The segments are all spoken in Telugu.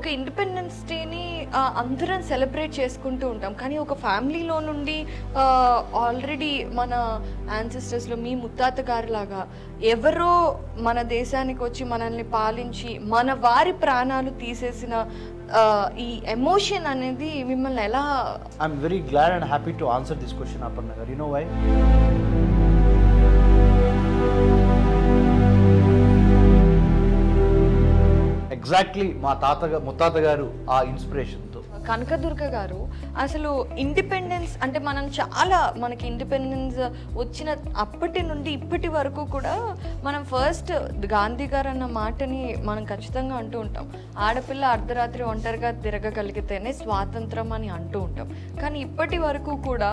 ఒక ఇండిపెండెన్స్ డేని అందరం సెలబ్రేట్ చేసుకుంటూ ఉంటాం. కానీ ఒక ఫ్యామిలీలో నుండి ఆల్రెడీ మన యాన్సిస్టర్స్లో మీ ముత్తాత గారిలాగా ఎవరో మన దేశానికి వచ్చి మనల్ని పాలించి మన వారి ప్రాణాలు తీసేసిన ఈ ఎమోషన్ అనేది మిమ్మల్ని ఎలా? I'm very glad and happy to answer this question Aparna garu. You no why? Exactly మా ముత్తాత గారు ఆ ఇన్స్పిరేషన్తో. కనకదుర్గ గారు, అసలు ఇండిపెండెన్స్ అంటే మనకి ఇండిపెండెన్స్ వచ్చిన అప్పటి నుండి ఇప్పటి వరకు కూడా మనం ఫస్ట్ గాంధీ గారు అన్న మాటని మనం ఖచ్చితంగా అంటూ ఉంటాం. ఆడపిల్ల అర్ధరాత్రి ఒంటరిగా తిరగగలిగితేనే స్వాతంత్రం అని అంటూ ఉంటాం. కానీ ఇప్పటి వరకు కూడా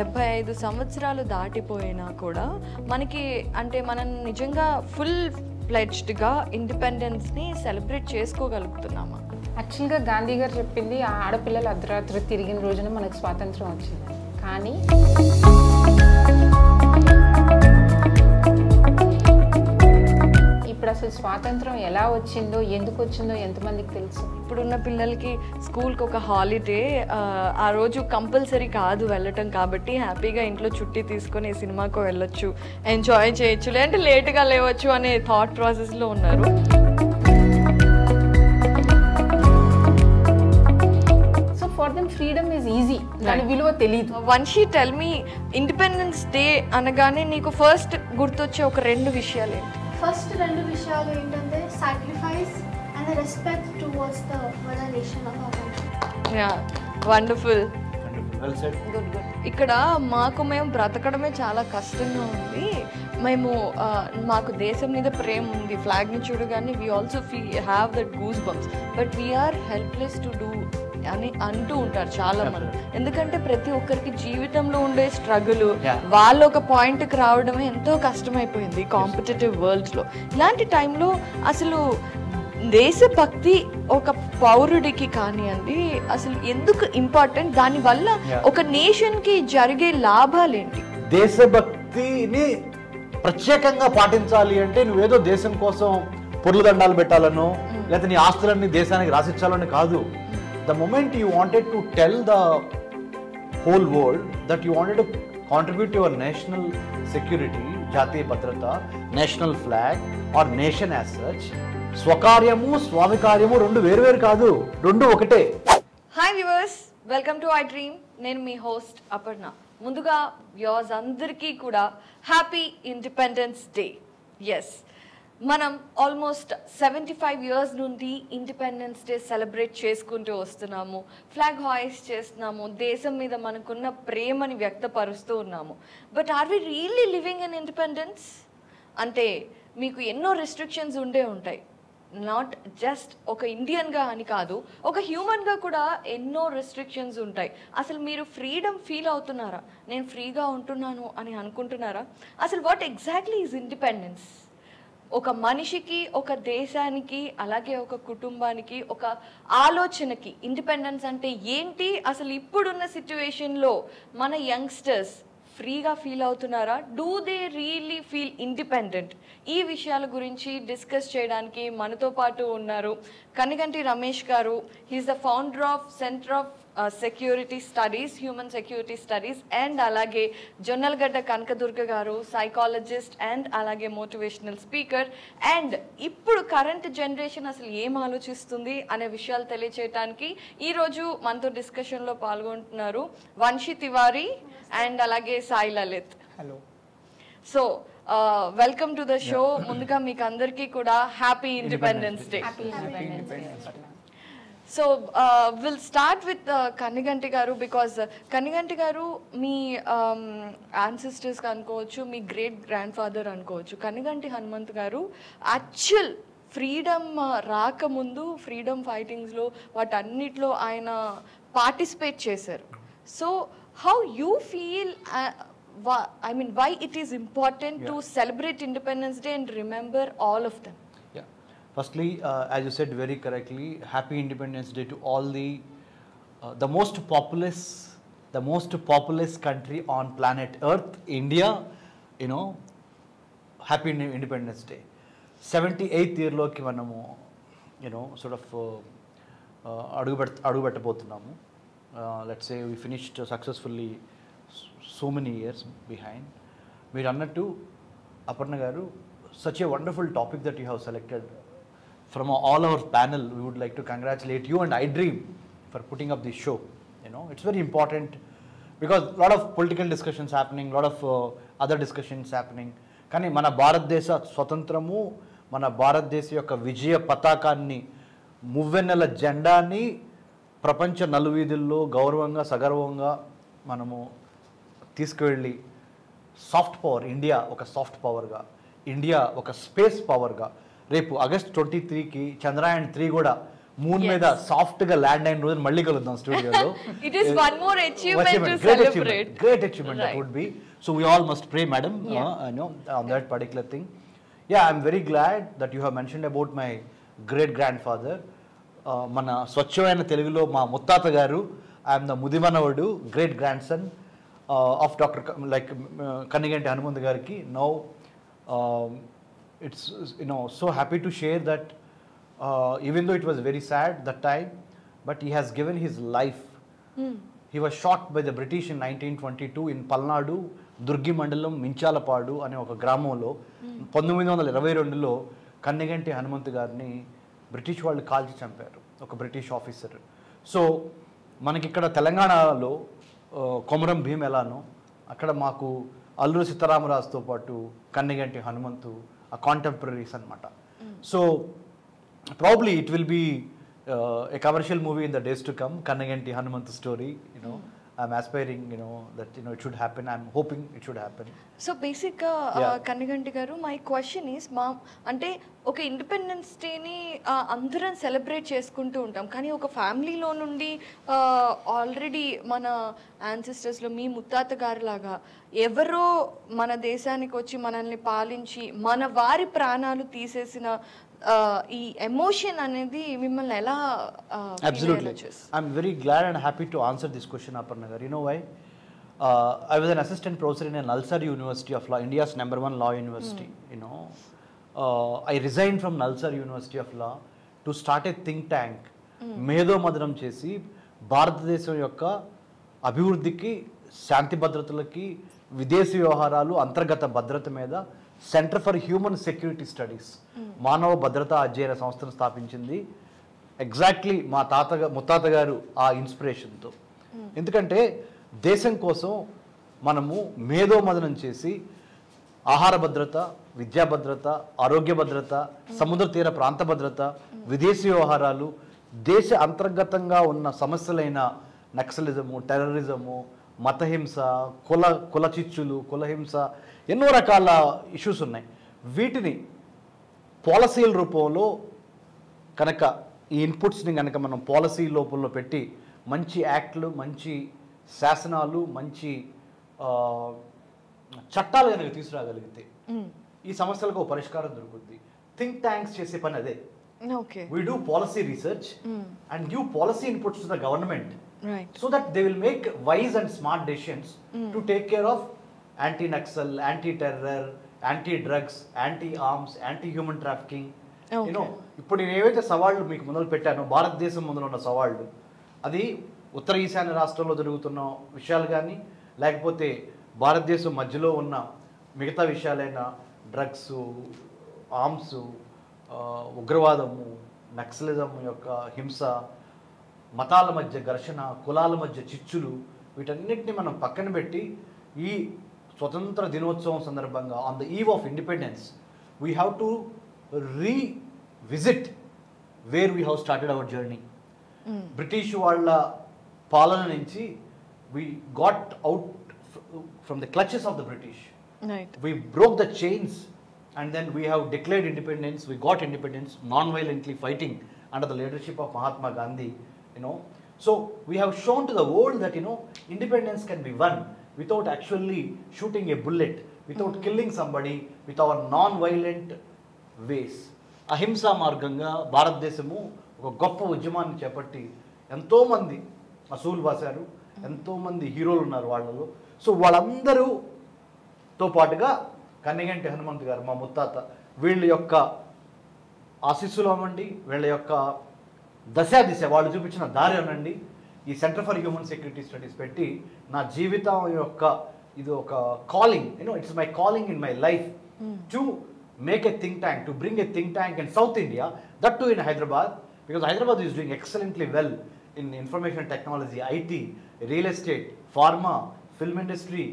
75 సంవత్సరాలు దాటిపోయినా కూడా మనకి అంటే మనం నిజంగా ఫుల్ ప్లెడ్జ్డ్గా ఇండిపెండెన్స్ని సెలబ్రేట్ చేసుకోగలుగుతున్నామా? యాక్చువల్గా గాంధీ గారు చెప్పింది ఆడపిల్లలు అర్ధరాత్రి తిరిగిన రోజున మనకు స్వాతంత్రం వచ్చింది. కానీ ఇప్పుడు అసలు స్వాతంత్రం ఎలా వచ్చిందో, ఎందుకు వచ్చిందో ఎంతమందికి తెలుసు? ఇప్పుడున్న పిల్లలకి స్కూల్కి ఒక హాలిడే, ఆ రోజు కంపల్సరీ కాదు వెళ్ళటం, కాబట్టి హ్యాపీగా ఇంట్లో చుట్టి తీసుకొని సినిమాకు వెళ్ళొచ్చు, ఎంజాయ్ చేయొచ్చు, లేదంటే లేట్గా లేవచ్చు అనే థాట్ ప్రాసెస్లో ఉన్నారు. For them freedom is easy, దాని విలువ తెలియదు. Vamshi, tell me, independence day అనగానే నీకు ఫస్ట్ గుర్తొచ్చే ఒక 2 విషయాలు ఏంటి? ఫస్ట్ 2 విషయాలు ఏంటంటే sacrifice and respect towards the mother nation of our country. Yeah, wonderful. Well said. Good. ఇక్కడ మేము బ్రతకడమే చాలా కష్టంగా ఉంది. మాకు దేశం మీద ప్రేమ ఉంది, ఫ్లాగ్ని చూడగానే we also have that goose bumps, but we are helpless to do అని అంటూ ఉంటారు చాలా మంది. ఎందుకంటే ప్రతి ఒక్కరికి జీవితంలో ఉండే స్ట్రగుల్, వాళ్ళు ఒక పాయింట్కి రావడమే ఎంతో కష్టమైపోయింది కాంపిటేటివ్ వరల్డ్స్లో. ఇలాంటి టైంలో అసలు దేశభక్తి ఒక పౌరుడికి కానివ్వండి అసలు ఎందుకు ఇంపార్టెంట్? దానివల్ల ఒక నేషన్కి జరిగే లాభాలేంటి? దేశభక్తిని ప్రత్యేకంగా పాటించాలి అంటే నువ్వేదో దేశం కోసం పొర్లుదండాలు పెట్టాలనో లేదా నీ ఆస్తులన్నీ దేశానికి రాసిచ్చాలని కాదు. The moment you wanted to tell the whole world that you wanted to contribute to your national security, Jatiya Bhadrata, national flag or nation as such, స్వకార్యము స్వామికార్యము 2 వేరు కాదు, 2 ఒకటే. Hi viewers, welcome to iDream. నేను మీ హోస్ట్ అపర్ణ. ముందుగా వ్యూవర్స్ అందరికీ కూడా హ్యాపీ ఇండిపెండెన్స్ డే. ఎస్, మనం ఆల్మోస్ట్ 75 ఇయర్స్ నుండి ఇండిపెండెన్స్ డే సెలబ్రేట్ చేసుకుంటూ వస్తున్నాము, ఫ్లాగ్ హాయిస్ట్ చేస్తున్నాము, దేశం మీద మనకున్న ప్రేమని వ్యక్తపరుస్తూ ఉన్నాము. But are we really living in independence? అంటే మీకు ఎన్నో రెస్ట్రిక్షన్స్ ఉంటాయి. నాట్ జస్ట్ ఒక ఇండియన్గా అని కాదు, ఒక హ్యూమన్గా కూడా ఎన్నో రెస్ట్రిక్షన్స్ ఉంటాయి. అసలు మీరు ఫ్రీడమ్ ఫీల్ అవుతున్నారా? నేను ఫ్రీగా ఉంటున్నాను అని అనుకుంటున్నారా? అసలు వాట్ ఎగ్జాక్ట్లీ ఈజ్ ఇండిపెండెన్స్? ఒక మనిషికి, ఒక దేశానికి, అలాగే ఒక కుటుంబానికి, ఒక ఆలోచనకి ఇండిపెండెన్స్ అంటే ఏంటి? అసలు ఇప్పుడున్న సిచ్యువేషన్లో మన యంగ్స్టర్స్ ఫ్రీగా ఫీల్ అవుతున్నారా? Do they really feel independent? ఈ విషయాల గురించి డిస్కస్ చేయడానికి మనతో పాటు ఉన్నారు Kanneganti Ramesh garu. He is the founder of centre of security studies, human security studies, and అలాగే జొన్నలగడ్డ కనకదుర్గ గారు, సైకాలజిస్ట్ అండ్ అలాగే మోటివేషనల్ స్పీకర్. అండ్ ఇప్పుడు కరెంట్ జనరేషన్ అసలు ఏం ఆలోచిస్తుంది అనే విషయాలు తెలియచేయడానికి ఈరోజు మనతో డిస్కషన్లో పాల్గొంటున్నారు వంశీ తివారీ అండ్ అలాగే Sai Lalit. Hello. So welcome to the show. ముందుగా మీకు అందరికీ కూడా happy independence day. So will start with Kanneganti గారు, బికాజ్ కన్నెగంటి గారు మీ యాన్సిస్టర్స్ అనుకోవచ్చు, మీ గ్రేట్ గ్రాండ్ ఫాదర్ అనుకోవచ్చు. కన్నెగంటి హనుమంత్ గారు యాక్చువల్ ఫ్రీడమ్ రాకముందు ఫ్రీడమ్ ఫైటింగ్స్లో వాటన్నిటిలో ఆయన పార్టిసిపేట్ చేశారు. So how you feel, I mean, why it is important to celebrate Independence Day and remember all of them? Yeah. Firstly, as you said very correctly, Happy Independence Day to all the most populous country on planet Earth, India. You know, Happy Independence Day. 78th year loki manamu sort of అడుగుపెట్టబోతున్నాము. Let's say we finished successfully so many years behind. మీరు అన్నట్టు అపర్ణ గారు, such a wonderful topic that you have selected. From all our panel, we would like to congratulate you and iDream for putting up this show. It's very important because a lot of political discussions happening, a lot of other discussions happening. కానీ మన భారతదేశ స్వతంత్రము, మన భారతదేశ యొక్క విజయ పతాకాన్ని, మువ్వెన్నెల జెండాని ప్రపంచ నలువీధుల్లో గౌరవంగా సగర్వంగా మనము తీసుకువెళ్ళి సాఫ్ట్ పవర్, ఇండియా ఒక సాఫ్ట్ పవర్గా, ఇండియా ఒక స్పేస్ పవర్గా, రేపు August 23కి చంద్రయాన్ 3 కూడా మూన్ మీద సాఫ్ట్ గా ల్యాండ్ అయిన రోజు మళ్ళీ కలుద్దాం స్టూడియోలో. It is one more achievement to celebrate. Great achievement that would be. So we all must pray, madam, on that particular thing. Yeah, I'm very glad that you have mentioned about my great grandfather. మన స్వచ్ఛమైన తెలుగులో మా ముత్తాత గారు, ఐఎమ్ ద ముదిమనవడు, great grand son of doctor Kanneganti Hanumanth గారికి. Now it's so happy to share that even though it was very sad that time, but he has given his life. He was shot by the British in 1922 in Palnadu, Durgi Mandalam, Minchalapadu అనే ఒక గ్రామంలో 1922లో కన్నెగంటి హనుమంత్ గారిని బ్రిటిష్ వాళ్ళు కాల్చి చంపారు, ఒక బ్రిటిష్ ఆఫీసర్. సో మనకి ఇక్కడ తెలంగాణలో కొమరం భీమ్ ఎలానో, అక్కడ మాకు అల్లూరి సీతారామరాజుతో పాటు కన్నెగంటి హనుమంతు ఆ కాంటెంపరీస్ అనమాట. So probably it will be a commercial movie in the days to come, Kanneganti Hanumantu story. I'm aspiring, that it should happen. I'm hoping it should happen. So basic Kanneganti garu, my question is, అంటే ఒక ఇండిపెండెన్స్ డేని అందరం సెలబ్రేట్ చేసుకుంటూ ఉంటాం, కానీ ఒక ఫ్యామిలీలో నుండి ఆల్రెడీ మన యాన్సిస్టర్స్లో మీ ముత్తాత గారు లాగా ఎవరో మన దేశానికి వచ్చి మనల్ని పాలించి మన వారి ప్రాణాలు తీసేసిన ఈ ఎమోషన్ అనేది మిమ్మల్ని ఎలా? Absolutely. I'm very glad and happy to answer this question, Aparna garu. You know why? I was an assistant professor in a Nalsar University of Law, India's #1 law university. I resigned from Nalsar University of Law to start a think tank. మేధో మదనం చేసి భారతదేశం యొక్క అభివృద్ధికి, శాంతి భద్రతలకి, విదేశీ వ్యవహారాలు, అంతర్గత భద్రత మీద centre for human security studies, మానవ భద్రతా అధ్యయన సంస్థను స్థాపించింది ఎగ్జాక్ట్లీ మా ముత్తాత గారు ఆ ఇన్స్పిరేషన్తో. ఎందుకంటే దేశం కోసం మనము మేధోమదనం చేసి ఆహార భద్రత, విద్యా భద్రత, ఆరోగ్య భద్రత, సముద్ర తీర ప్రాంత భద్రత, విదేశీ వ్యవహారాలు, దేశ అంతర్గతంగా ఉన్న సమస్యలైన నక్సలిజము, టెర్రరిజము, మతహింస, కుల చిచ్చులు, కులహింస, ఎన్నో రకాల ఇష్యూస్ ఉన్నాయి. వీటిని పాలసీల రూపంలో కనుక ఈ ఇన్పుట్స్ని కనుక మనం పాలసీ లోపల్లో పెట్టి మంచి యాక్ట్లు, మంచి శాసనాలు, మంచి చట్టాలు కనుక తీసుకురాగలిగితే ఈ సమస్యలకు ఒక పరిష్కారం దొరుకుతుంది. థింక్ ట్యాంక్స్ చేసే పని అదే. We do policy research and give policy inputs to the government, so that they will make wise and smart decisions to take care of anti-Naxal, anti-terror, anti-drugs, anti-arms, anti-human trafficking. ఇప్పుడు నేను ఏవైతే సవాళ్ళు మీకు మొదలు పెట్టానో, భారతదేశం ముందు ఉన్న సవాళ్ళు, అది ఉత్తర ఈశాన్య రాష్ట్రంలో జరుగుతున్న విషయాలు కానీ, లేకపోతే భారతదేశం మధ్యలో ఉన్న మిగతా విషయాలైన డ్రగ్స్, ఆర్మ్స్, ఉగ్రవాదము, నక్సలిజం యొక్క హింస, మతాల మధ్య ఘర్షణ, కులాల మధ్య చిచ్చులు, వీటన్నిటిని మనం పక్కన పెట్టి ఈ స్వతంత్ర దినోత్సవం సందర్భంగా on the eve of independence we have to revisit where we have started our journey. British వాళ్ళ పాలన నుంచి we got out from the clutches of the British. We broke the chains and then we have declared independence. We got independence non-violently, fighting under the leadership of Mahatma Gandhi. So we have shown to the world that independence can be won without actually shooting a bullet, without killing somebody, with our non-violent ways. Ahimsa మార్గంగా భారతదేశము ఒక గొప్ప ఉద్యమాన్ని చేపట్టి ఎంతో మంది అసూలు బాసారు, ఎంతో మంది హీరోలు ఉన్నారు వాళ్ళలో. సో వాళ్ళందరూతో పాటుగా కన్నెగంటి హనుమంత్ గారు, మా ముత్తాత, వీళ్ళ యొక్క ఆశీస్సులు అవ్వండి, వీళ్ళ యొక్క దశ వాళ్ళు చూపించిన దారి అనండి, ఈ centre for human security studies పెట్టి నా జీవితం యొక్క ఇది ఒక calling, it's my calling in my life to make a think tank, to bring a think tank in south India, that to in Hyderabad, because Hyderabad is doing excellently well in information technology, IT, real estate, pharma, film industry,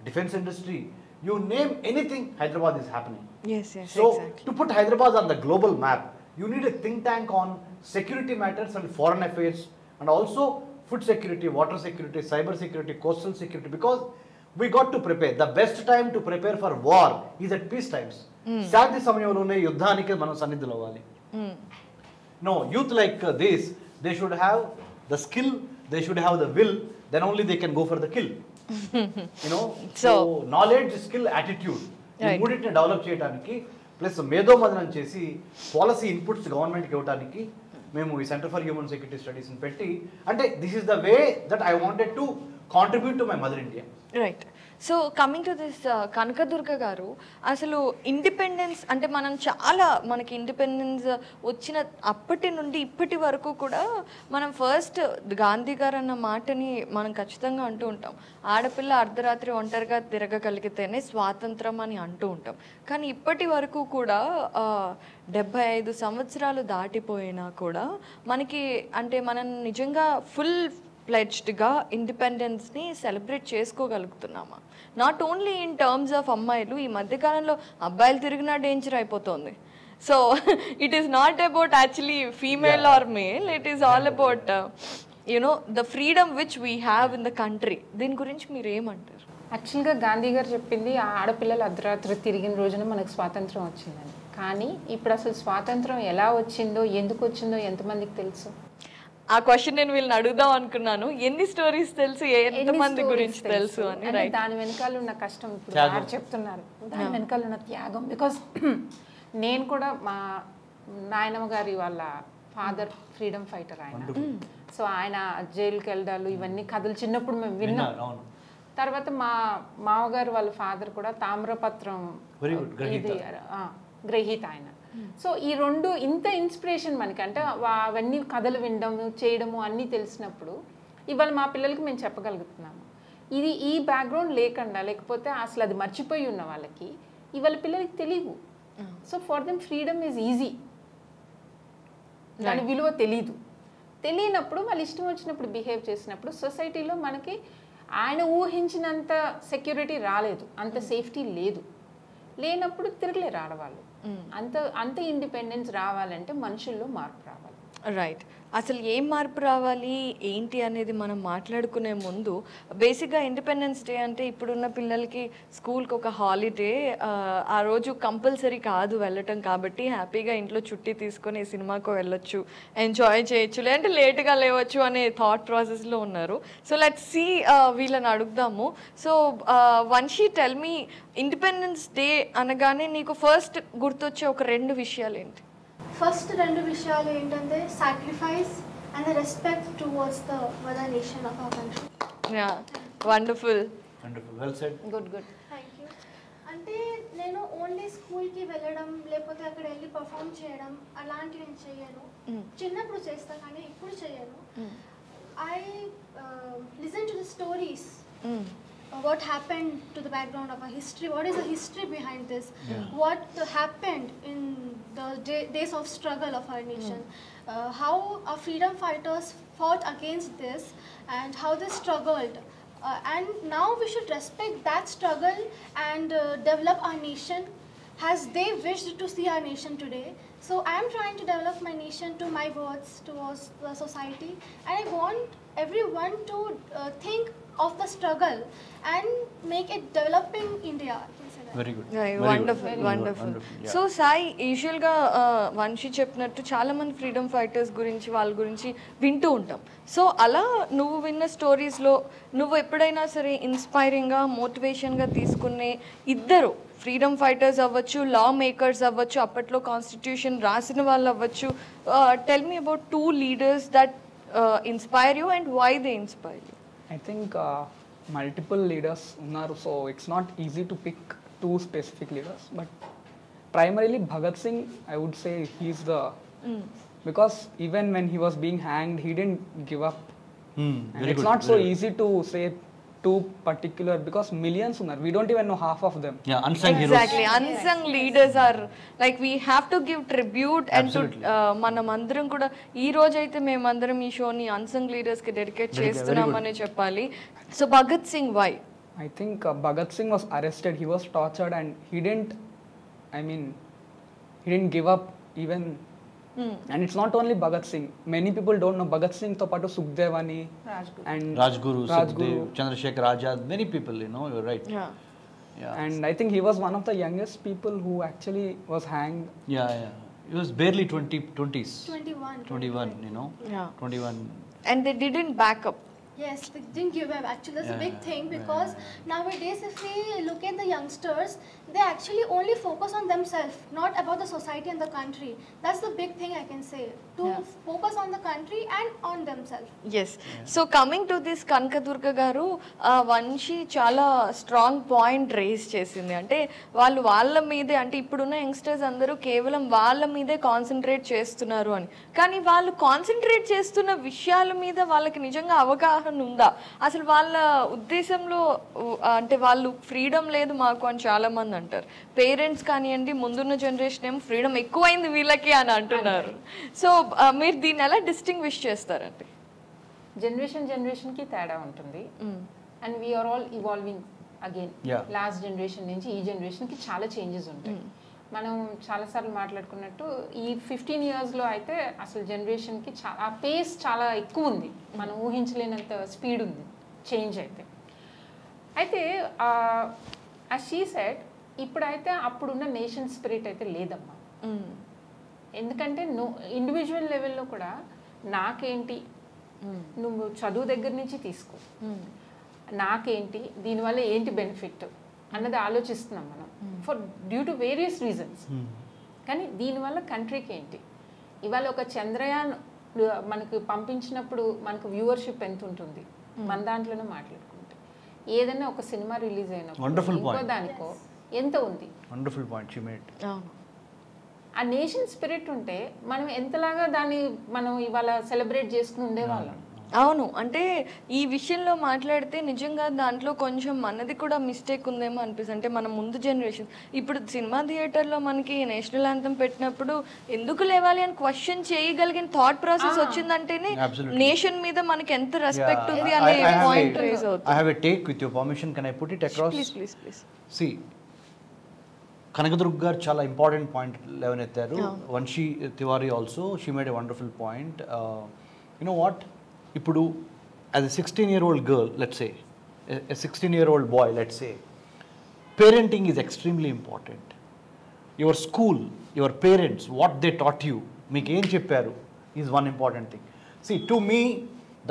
defense industry, you name anything, Hyderabad is happening. Yes, So, exactly. to put Hyderabad on the global map, you need a think tank on security matters and foreign affairs, and also food security, water security, cyber security, coastal security, because we got to prepare. The best time to prepare for war is at peace times. శాంతి సమయంలోనే యుద్ధానికి మనం సన్నిధులు అవ్వాలి. No, youth like this, they should have the skill, they should have the will, then only they can go for the kill. So knowledge, skill, attitude, ఈ మూడింటిని డెవలప్ చేయడానికి ప్లస్ మేధోమదనం చేసి పాలసీ ఇన్పుట్స్ గవర్నమెంట్కి ఇవ్వడానికి మేము ఈ సెంటర్ ఫర్ హ్యూమన్ సెక్యూరిటీ స్టడీస్ని పెట్టి, అంటే this is the way that I wanted to contribute to my mother India. Right. So coming to this Kanaka Durga garu, అసలు ఇండిపెండెన్స్ అంటే మనకి ఇండిపెండెన్స్ వచ్చిన అప్పటి నుండి ఇప్పటి వరకు కూడా మనం ఫస్ట్ గాంధీ గారు అన్న మాటని మనం ఖచ్చితంగా అంటూ ఉంటాం, ఆడపిల్ల అర్ధరాత్రి ఒంటరిగా తిరగగలిగితేనే స్వాతంత్రం అని అంటూ ఉంటాం. కానీ ఇప్పటి వరకు కూడా 75 సంవత్సరాలు దాటిపోయినా కూడా మనకి అంటే మనం నిజంగా ఫుల్ ప్లెడ్జ్డ్గా ఇండిపెండెన్స్ని సెలబ్రేట్ చేసుకోగలుగుతున్నామా? Not only in terms of అమ్మాయిలు, ఈ మధ్యకాలంలో అబ్బాయిలు తిరిగినా డేంజర్ అయిపోతుంది. So it is not about actually female or male, it is all about the freedom which we have in the country. దీని గురించి మీరు ఏమంటారు? యాక్చువల్గా గాంధీ గారు చెప్పింది ఆడపిల్లలు అర్ధరాత్రి తిరిగిన రోజున మనకు స్వాతంత్రం వచ్చిందని. కానీ ఇప్పుడు అసలు స్వాతంత్రం ఎలా వచ్చిందో, ఎందుకు వచ్చిందో ఎంతమందికి తెలుసు? ఆ క్వశ్చన్ నేను వీళ్ళని అడుగుదాం అనుకున్నాను. ఎన్ని స్టోరీస్ తెలుసు, ఎంతమంది గురించి తెలుసు అని. దాని వెనకాల ఉన్న కష్టం ఇప్పుడు వారు చెప్తున్నారు, దాని వెనకాల ఉన్న త్యాగం. బికాస్ నేను కూడా మా నాయనమ్మ గారి వాళ్ళ ఫాదర్ ఫ్రీడమ్ ఫైటర్ ఆయన. సో ఆయన జైలుకి వెళ్ళడాలు ఇవన్నీ కథలు చిన్నప్పుడు మేము విన్నాం. తర్వాత మా మామగారు వాళ్ళ ఫాదర్ కూడా తామ్రపత్రం గ్రహీత ఆయన. సో ఈ రెండు ఇంత ఇన్స్పిరేషన్ మనకి, అంటే అవన్నీ కథలు వినడము చేయడము అన్నీ తెలిసినప్పుడు ఇవాళ మా పిల్లలకి మేము చెప్పగలుగుతున్నాము. ఇది ఈ బ్యాక్గ్రౌండ్ లేకపోతే అసలు అది మర్చిపోయి ఉన్న వాళ్ళకి ఇవాళ పిల్లలకి తెలియవు. So for them freedom is easy, దాని విలువ తెలియనప్పుడు వాళ్ళు ఇష్టం వచ్చినప్పుడు బిహేవ్ చేసినప్పుడు సొసైటీలో మనకి ఆయన ఊహించినంత సెక్యూరిటీ రాలేదు, అంత సేఫ్టీ లేనప్పుడు తిరగలేరు ఆడవాళ్ళు. అంత ఇండిపెండెన్స్ రావాలంటే మనుషుల్లో మార్పు రావాలి. రైట్. అసలు ఏం మార్పు రావాలి ఏంటి అనేది మనం మాట్లాడుకునే ముందు బేసిక్గా ఇండిపెండెన్స్ డే అంటే ఇప్పుడున్న పిల్లలకి స్కూల్కి ఒక హాలిడే, ఆ రోజు కంపల్సరీ కాదు వెళ్ళటం, కాబట్టి హ్యాపీగా ఇంట్లో చుట్టి తీసుకొని సినిమాకు వెళ్ళొచ్చు, ఎంజాయ్ చేయొచ్చు, లేదంటే లేట్గా లేవచ్చు అనే థాట్ ప్రాసెస్లో ఉన్నారు. సో లెట్స్ సీ, వీళ్ళని అడుగుదాము. So Vamshi, tell me, independence day అనగానే నీకు ఫస్ట్ గుర్తొచ్చే ఒక 2 విషయాలు ఏంటి? ఫస్ట్ 2 విషయాలు ఏంటంటే sacrifice and respect towards the mother nation of our country. Yeah, wonderful, well said. Good. Thank you. అంటే నేను ఓన్లీ స్కూల్కి వెళ్ళడం లేకపోతే అక్కడ వెళ్ళి పర్ఫామ్ చేయడం అలాంటివి నేను చేయను. చిన్నప్పుడు చేస్తాను కానీ ఇప్పుడు చేయను. I listen to the stories. What happened to the background of our history? What is the history behind this? What happened in the days of struggle of our nation? How our freedom fighters fought against this and how they struggled. And now we should respect that struggle and develop our nation as they wished to see our nation today. So I am trying to develop my nation to my words towards the society, and I want everyone to think of the struggle and make it developing India. Very good, wonderful. So Sai, యూజువల్గా వంశీ చెప్పినట్టు చాలా మంది ఫ్రీడమ్ ఫైటర్స్ గురించి వాళ్ళ గురించి వింటూ ఉంటాం. సో అలా నువ్వు విన్న స్టోరీస్లో నువ్వు ఎప్పుడైనా సరే ఇన్స్పైరింగ్గా మోటివేషన్గా తీసుకునే ఇద్దరు ఫ్రీడమ్ ఫైటర్స్ అవ్వచ్చు, లా మేకర్స్ అవ్వచ్చు, అప్పట్లో కాన్స్టిట్యూషన్ రాసిన వాళ్ళు అవ్వచ్చు, tell me about 2 leaders that inspire you and why they inspire you? I think multiple leaders unnaru, so it's not easy to pick 2 specific leaders, but primarily Bhagat Singh, I would say he's the because even when he was being hanged, he didn't give up. And very it's good, not so very good. easy to say two particular because millions unar. We don't even know half of them. Yeah, unsung Exactly. heroes. Unsung leaders are like we have to give tribute and to మనం అందరం కూడా ఈ రోజు అయితే మేమందరం ఈ షోని అన్సంగ్ లీడర్స్ కి డెడికేట్ చేస్తున్నామని చెప్పాలి. So Bhagat Singh why? I think Bhagat Singh was arrested. He was tortured and he didn't give up even. And it's not only Bhagat Singh. Many people don't know Bhagat Singh to patu Sukhdev ani and Rajguru, Sukhdev, Chandrasekhar Azad, many people, you're right. Yeah. And I think he was one of the youngest people who actually was hanged. Yeah. He was barely 20s. 21. 21. And they didn't back up. Yes, they didn't give up. Actually, that's a big thing because nowadays, if we look at the youngsters, they actually only focus on themselves, not about the society and the country. That's the big thing I can say. To focus on the country and on themselves. Yes. So coming to this Kanaka Durga garu, Vanshi చాలా స్ట్రాంగ్ పాయింట్ రేస్ చేసింది. అంటే వాళ్ళ మీదే అంటే ఇప్పుడున్న యంగ్స్టర్స్ అందరూ కేవలం వాళ్ళ మీదే కాన్సన్ట్రేట్ చేస్తున్నారు అని. కానీ వాళ్ళు కాన్సన్ట్రేట్ చేస్తున్న విషయాల మీద వాళ్ళకి నిజంగా అవగాహన ఉందా? అసలు వాళ్ళ ఉద్దేశంలో అంటే వాళ్ళు ఫ్రీడమ్ లేదు మాకు అని చాలా మంది అంటారు. పేరెంట్స్ కానివ్వండి, ముందున్న జనరేషన్ ఏమో ఫ్రీడమ్ ఎక్కువైంది వీళ్ళకి అని అంటున్నారు. సో మీరు దీన్ని ఎలా డిస్టింగ్విష్ చేస్తారండి? జనరేషన్కి తేడా ఉంటుంది. And we are all evolving again. Last generation నుంచి ఈ జనరేషన్కి చాలా చేంజెస్ ఉంటాయి. మనం చాలాసార్లు మాట్లాడుకున్నట్టు ఈ 15 yearsలో అయితే అసలు జనరేషన్కి చాలా పేస్ చాలా ఎక్కువ ఉంది. మనం ఊహించలేనంత స్పీడ్ ఉంది చేంజ్ అయితే షీ సెడ్ ఇప్పుడైతే అప్పుడున్న నేషన్ స్పిరిట్ అయితే లేదమ్మా. ఎందుకంటే ఇండివిజువల్ లెవెల్లో కూడా నాకేంటి, నువ్వు చదువు దగ్గర నుంచి తీసుకో, నాకేంటి దీనివల్ల ఏంటి బెనిఫిట్ అన్నది ఆలోచిస్తున్నాం మనం for due to various reasons. కానీ దీనివల్ల కంట్రీకి ఏంటి, ఇవాళ ఒక చంద్రయాన్ మనకు పంపించినప్పుడు మనకు వ్యూవర్షిప్ ఎంత ఉంటుంది మన దాంట్లోనే మాట్లాడుకుంటే, ఏదైనా ఒక సినిమా రిలీజ్ అయినప్పుడు ఇంకో దానికో ఎంత ఉంది. Wonderful point she made. ఆ నేషన్ స్పిరిట్ ఉంటే మనం ఎంతలాగా దాన్ని మనం ఇవాళ సెలబ్రేట్ చేసుకుని ఉండేవాళ్ళం. అవును, అంటే ఈ విషయంలో మాట్లాడితే నిజంగా దాంట్లో కొంచెం మనది కూడా మిస్టేక్ ఉందేమో అనిపిస్తుంది. అంటే మన ముందు జనరేషన్ ఇప్పుడు సినిమా థియేటర్లో మనకి నేషనల్ యాంథమ్ పెట్టినప్పుడు ఎందుకు లేవాలి అని క్వశ్చన్ చేయగలిగిన థాట్ ప్రాసెస్ వచ్చిందంటేనే నేషన్ మీద మనకి ఎంత రెస్పెక్ట్ ఉంది అనే పాయింట్ రేజ్ అవుతుంది. I have a take with your permission. Can I put it across? Please. See, Kanaka garu చాలా ఇంపార్టెంట్ పాయింట్ లేవనెత్తారు. Vanshi Tiwari also, she made a wonderful point. You know what? ఇప్పుడు as a 16-year-old girl, let's say, a 16-year-old boy, let's say, parenting is extremely important. Your school, your parents, what they taught you, meeku em chepparu is one important thing. See, to me,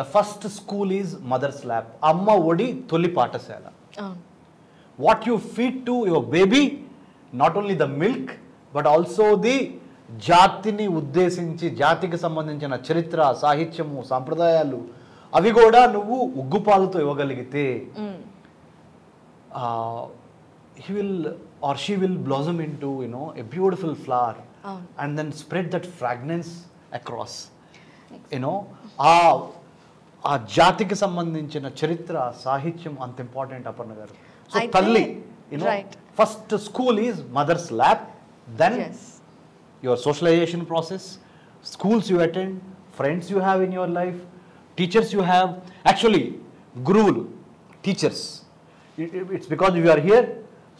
the first school is mother's lap. Amma odi toli patasala. What you feed to your baby, not only the milk, but also the జాతిని ఉద్దేశించి జాతికి సంబంధించిన చరిత్ర, సాహిత్యము, సాంప్రదాయాలు అవి కూడా నువ్వు ఉగ్గుపాలతో ఇవ్వగలిగితే he will or she will blossom into a beautiful flower and then spread that fragrance across. ఆ జాతికి సంబంధించిన చరిత్ర, సాహిత్యం అంత ఇంపార్టెంట్ అపర్ణ గారు. సో తల్లి, first school is mother's lap, then your socialization process, schools you attend, friends you have in your life, teachers you have. Actually, guruvulu, teachers, it's because you are here,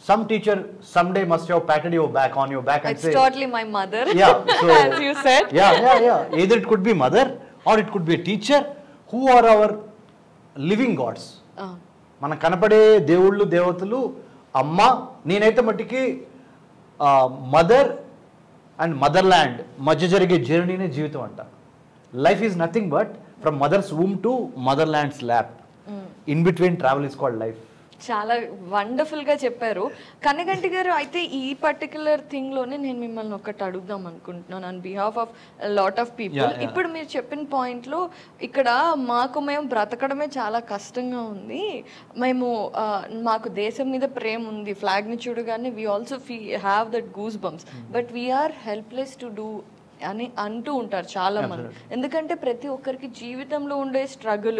some teacher someday must have patted your back on your back and it's say, totally my mother. So, as you said. Yeah, either it could be mother or it could be a teacher, who are our living gods. మన కనపడే దేవుళ్ళు, దేవతలు అమ్మ. నేనైతే మట్టికి మదర్ అండ్ మదర్ల్యాండ్ మధ్య జరిగే జర్నీనే జీవితం అంట. Life is nothing but from mother's womb to motherland's lap. In between travel is called life. చాలా వండర్ఫుల్గా చెప్పారు కన్నగంటి గారు. అయితే ఈ పర్టికులర్ థింగ్లోనే నేను మిమ్మల్ని ఒకటి అడుగుదాం అనుకుంటున్నాను on behalf of lot of people. ఇప్పుడు మీరు చెప్పిన పాయింట్లో ఇక్కడ మేము బ్రతకడమే చాలా కష్టంగా ఉంది, మాకు దేశం మీద ప్రేమ ఉంది, ఫ్లాగ్ని చూడగానే we also have that goose bumps, but we are helpless to do అని అంటూ ఉంటారు చాలా మంది. ఎందుకంటే ప్రతి ఒక్కరికి జీవితంలో ఉండే స్ట్రగుల్,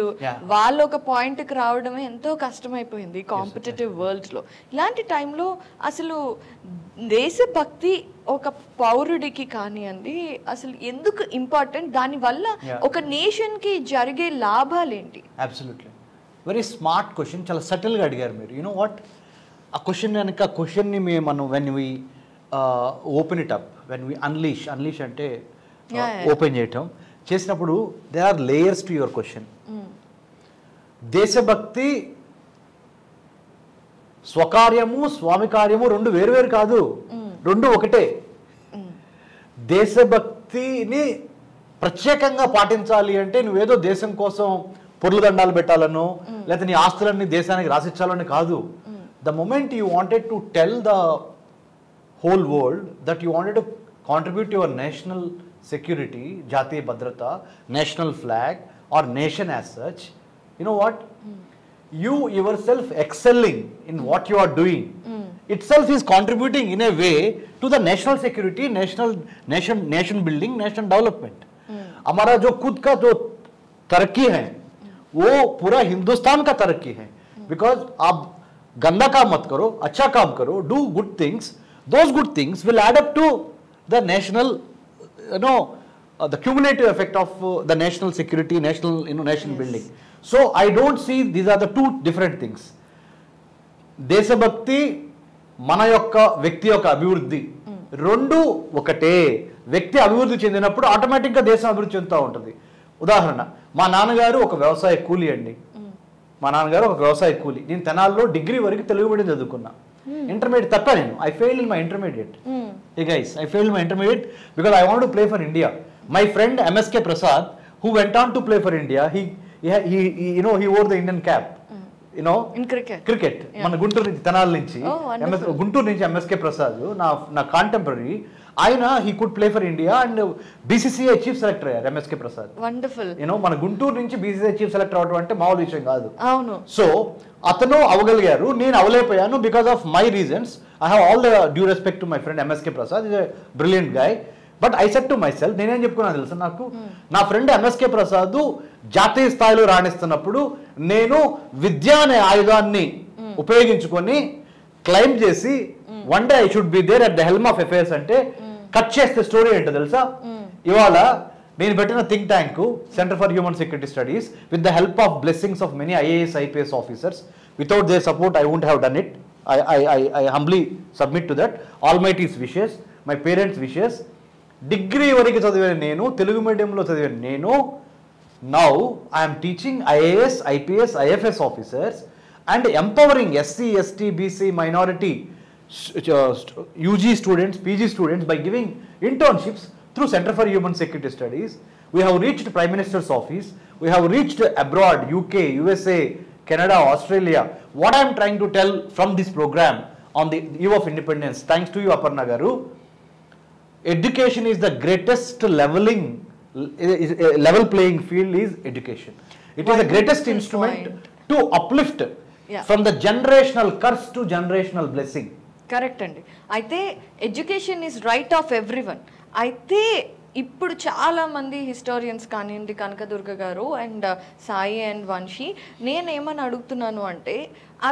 వాళ్ళు ఒక పాయింట్కి రావడమే ఎంతో కష్టమైపోయింది కాంపిటేటివ్ వరల్డ్లో. ఇలాంటి టైంలో అసలు దేశభక్తి ఒక పౌరుడికి కానివ్వండి అసలు ఎందుకు ఇంపార్టెంట్, దానివల్ల ఒక నేషన్కి జరిగే లాభాలు ఏంటి? అబ్సల్యూట్లీ వెరీ స్మార్ట్ క్వశ్చన్, చాలా సటిల్గా అడిగారు మీరు. యూనో వాట్, ఆ క్వశ్చన్ కనుక క్వశ్చన్ని మనం when we open it up, when we unleash అంటే ఓపెన్ చేయటం చేసినప్పుడు they are layers to your question. దేశభక్తి స్వకార్యము స్వామి కార్యము రెండు వేరు కాదు, రెండు ఒకటే. దేశభక్తిని ప్రత్యేకంగా పాటించాలి అంటే నువ్వేదో దేశం కోసం పొర్లుదండాలు పెట్టాలను లేకపోతే నీ ఆస్తులన్నీ దేశానికి రాసిచ్చాలని కాదు. The moment you wanted to tell the whole world that you wanted to contribute to your national security, jatiya bhadrata, national flag or nation as such, you know what, you yourself excelling in what you are doing itself is contributing in a way to the national security, nation building, nation development. हमारा जो खुद का जो तरक्की है वो पूरा हिंदुस्तान का तरक्की है, because आप गंदा काम मत करो, अच्छा काम करो, do good things. Those good things will add up to the national, the cumulative effect of the national security, nation building. So I don't see these are the two different things. దేశభక్తి మన యొక్క వ్యక్తి యొక్క అభివృద్ధి రెండు ఒకటే. వ్యక్తి అభివృద్ధి చెందినప్పుడు ఆటోమేటిక్గా దేశం అభివృద్ధి చెందుతూ ఉంటుంది. ఉదాహరణ, మా నాన్నగారు ఒక వ్యవసాయ కూలీ అండి. నేను తెనాల్లో డిగ్రీ వరకు తెలుగు మీడియం చదువుకున్నా. ఇంటర్మీడియట్ తప్ప నేను I failed in my intermediate. I failed my intermediate because I wanted to play for India. My friend MSK Prasad, who went on to play for India, he wore the Indian cap. In cricket. మన గుంటూరు నుంచి తెనాలి నుంచి గుంటూరు నుంచి MSK ప్రసాద్ నా కాంటెంపరీ ఆయన, he could play for India and BCCI chief selector అయ్యారు MSK ప్రసాద్. వండర్ఫుల్. మన గుంటూరు నుంచి BCCI చీఫ్ సెలెక్టర్ అవడం అంటే మామూలు విషయం కాదు. అవును. సో అతను అవగలిగారు, నేను అవలేకపోయాను because of my reasons. I have all the due respect to my friend MSK Prasad, is a brilliant guy. But I set to myself, నేనేం చెప్పుకున్నా తెలుసు, నాకు నా ఫ్రెండ్ MSK ప్రసాద్ జాతీయ స్థాయిలో రాణిస్తున్నప్పుడు నేను విద్య అనే ఆయుధాన్ని ఉపయోగించుకొని క్లైమ్ చేసి one day I should be there at the helm of affairs అంటే కట్ చేస్తే స్టోరీ ఏంటో తెలుసా? ఇవాళ నేను పెట్టిన think tank centre for human security studies with the help of blessings of many IAS IPS officers, without their support I won't have done it. I humbly submit to that Almighty's wishes, my parents' wishes. Degree వరకు చదివాను నేను, తెలుగు మీడియంలో చదివాను నేను. Now I'm teaching IAS IPS IFS officers and empowering SC ST BC minority UG students, PG students by giving internships through Center for Human Security Studies. We have reached Prime Minister's office, we have reached abroad, UK, USA, Canada, Australia. What I am trying to tell from this program on the eve of independence, thanks to you Aparna garu, education is the greatest level playing field is education. It is the greatest instrument to uplift from the generational curse to generational blessing. Correct అండి. అయితే education is right of everyone. అయితే ఇప్పుడు చాలామంది హిస్టోరియన్స్ కానివ్వండి, కనకదుర్గ గారు అండ్ సాయి అండ్ వంశీ, నేనేమని అడుగుతున్నాను అంటే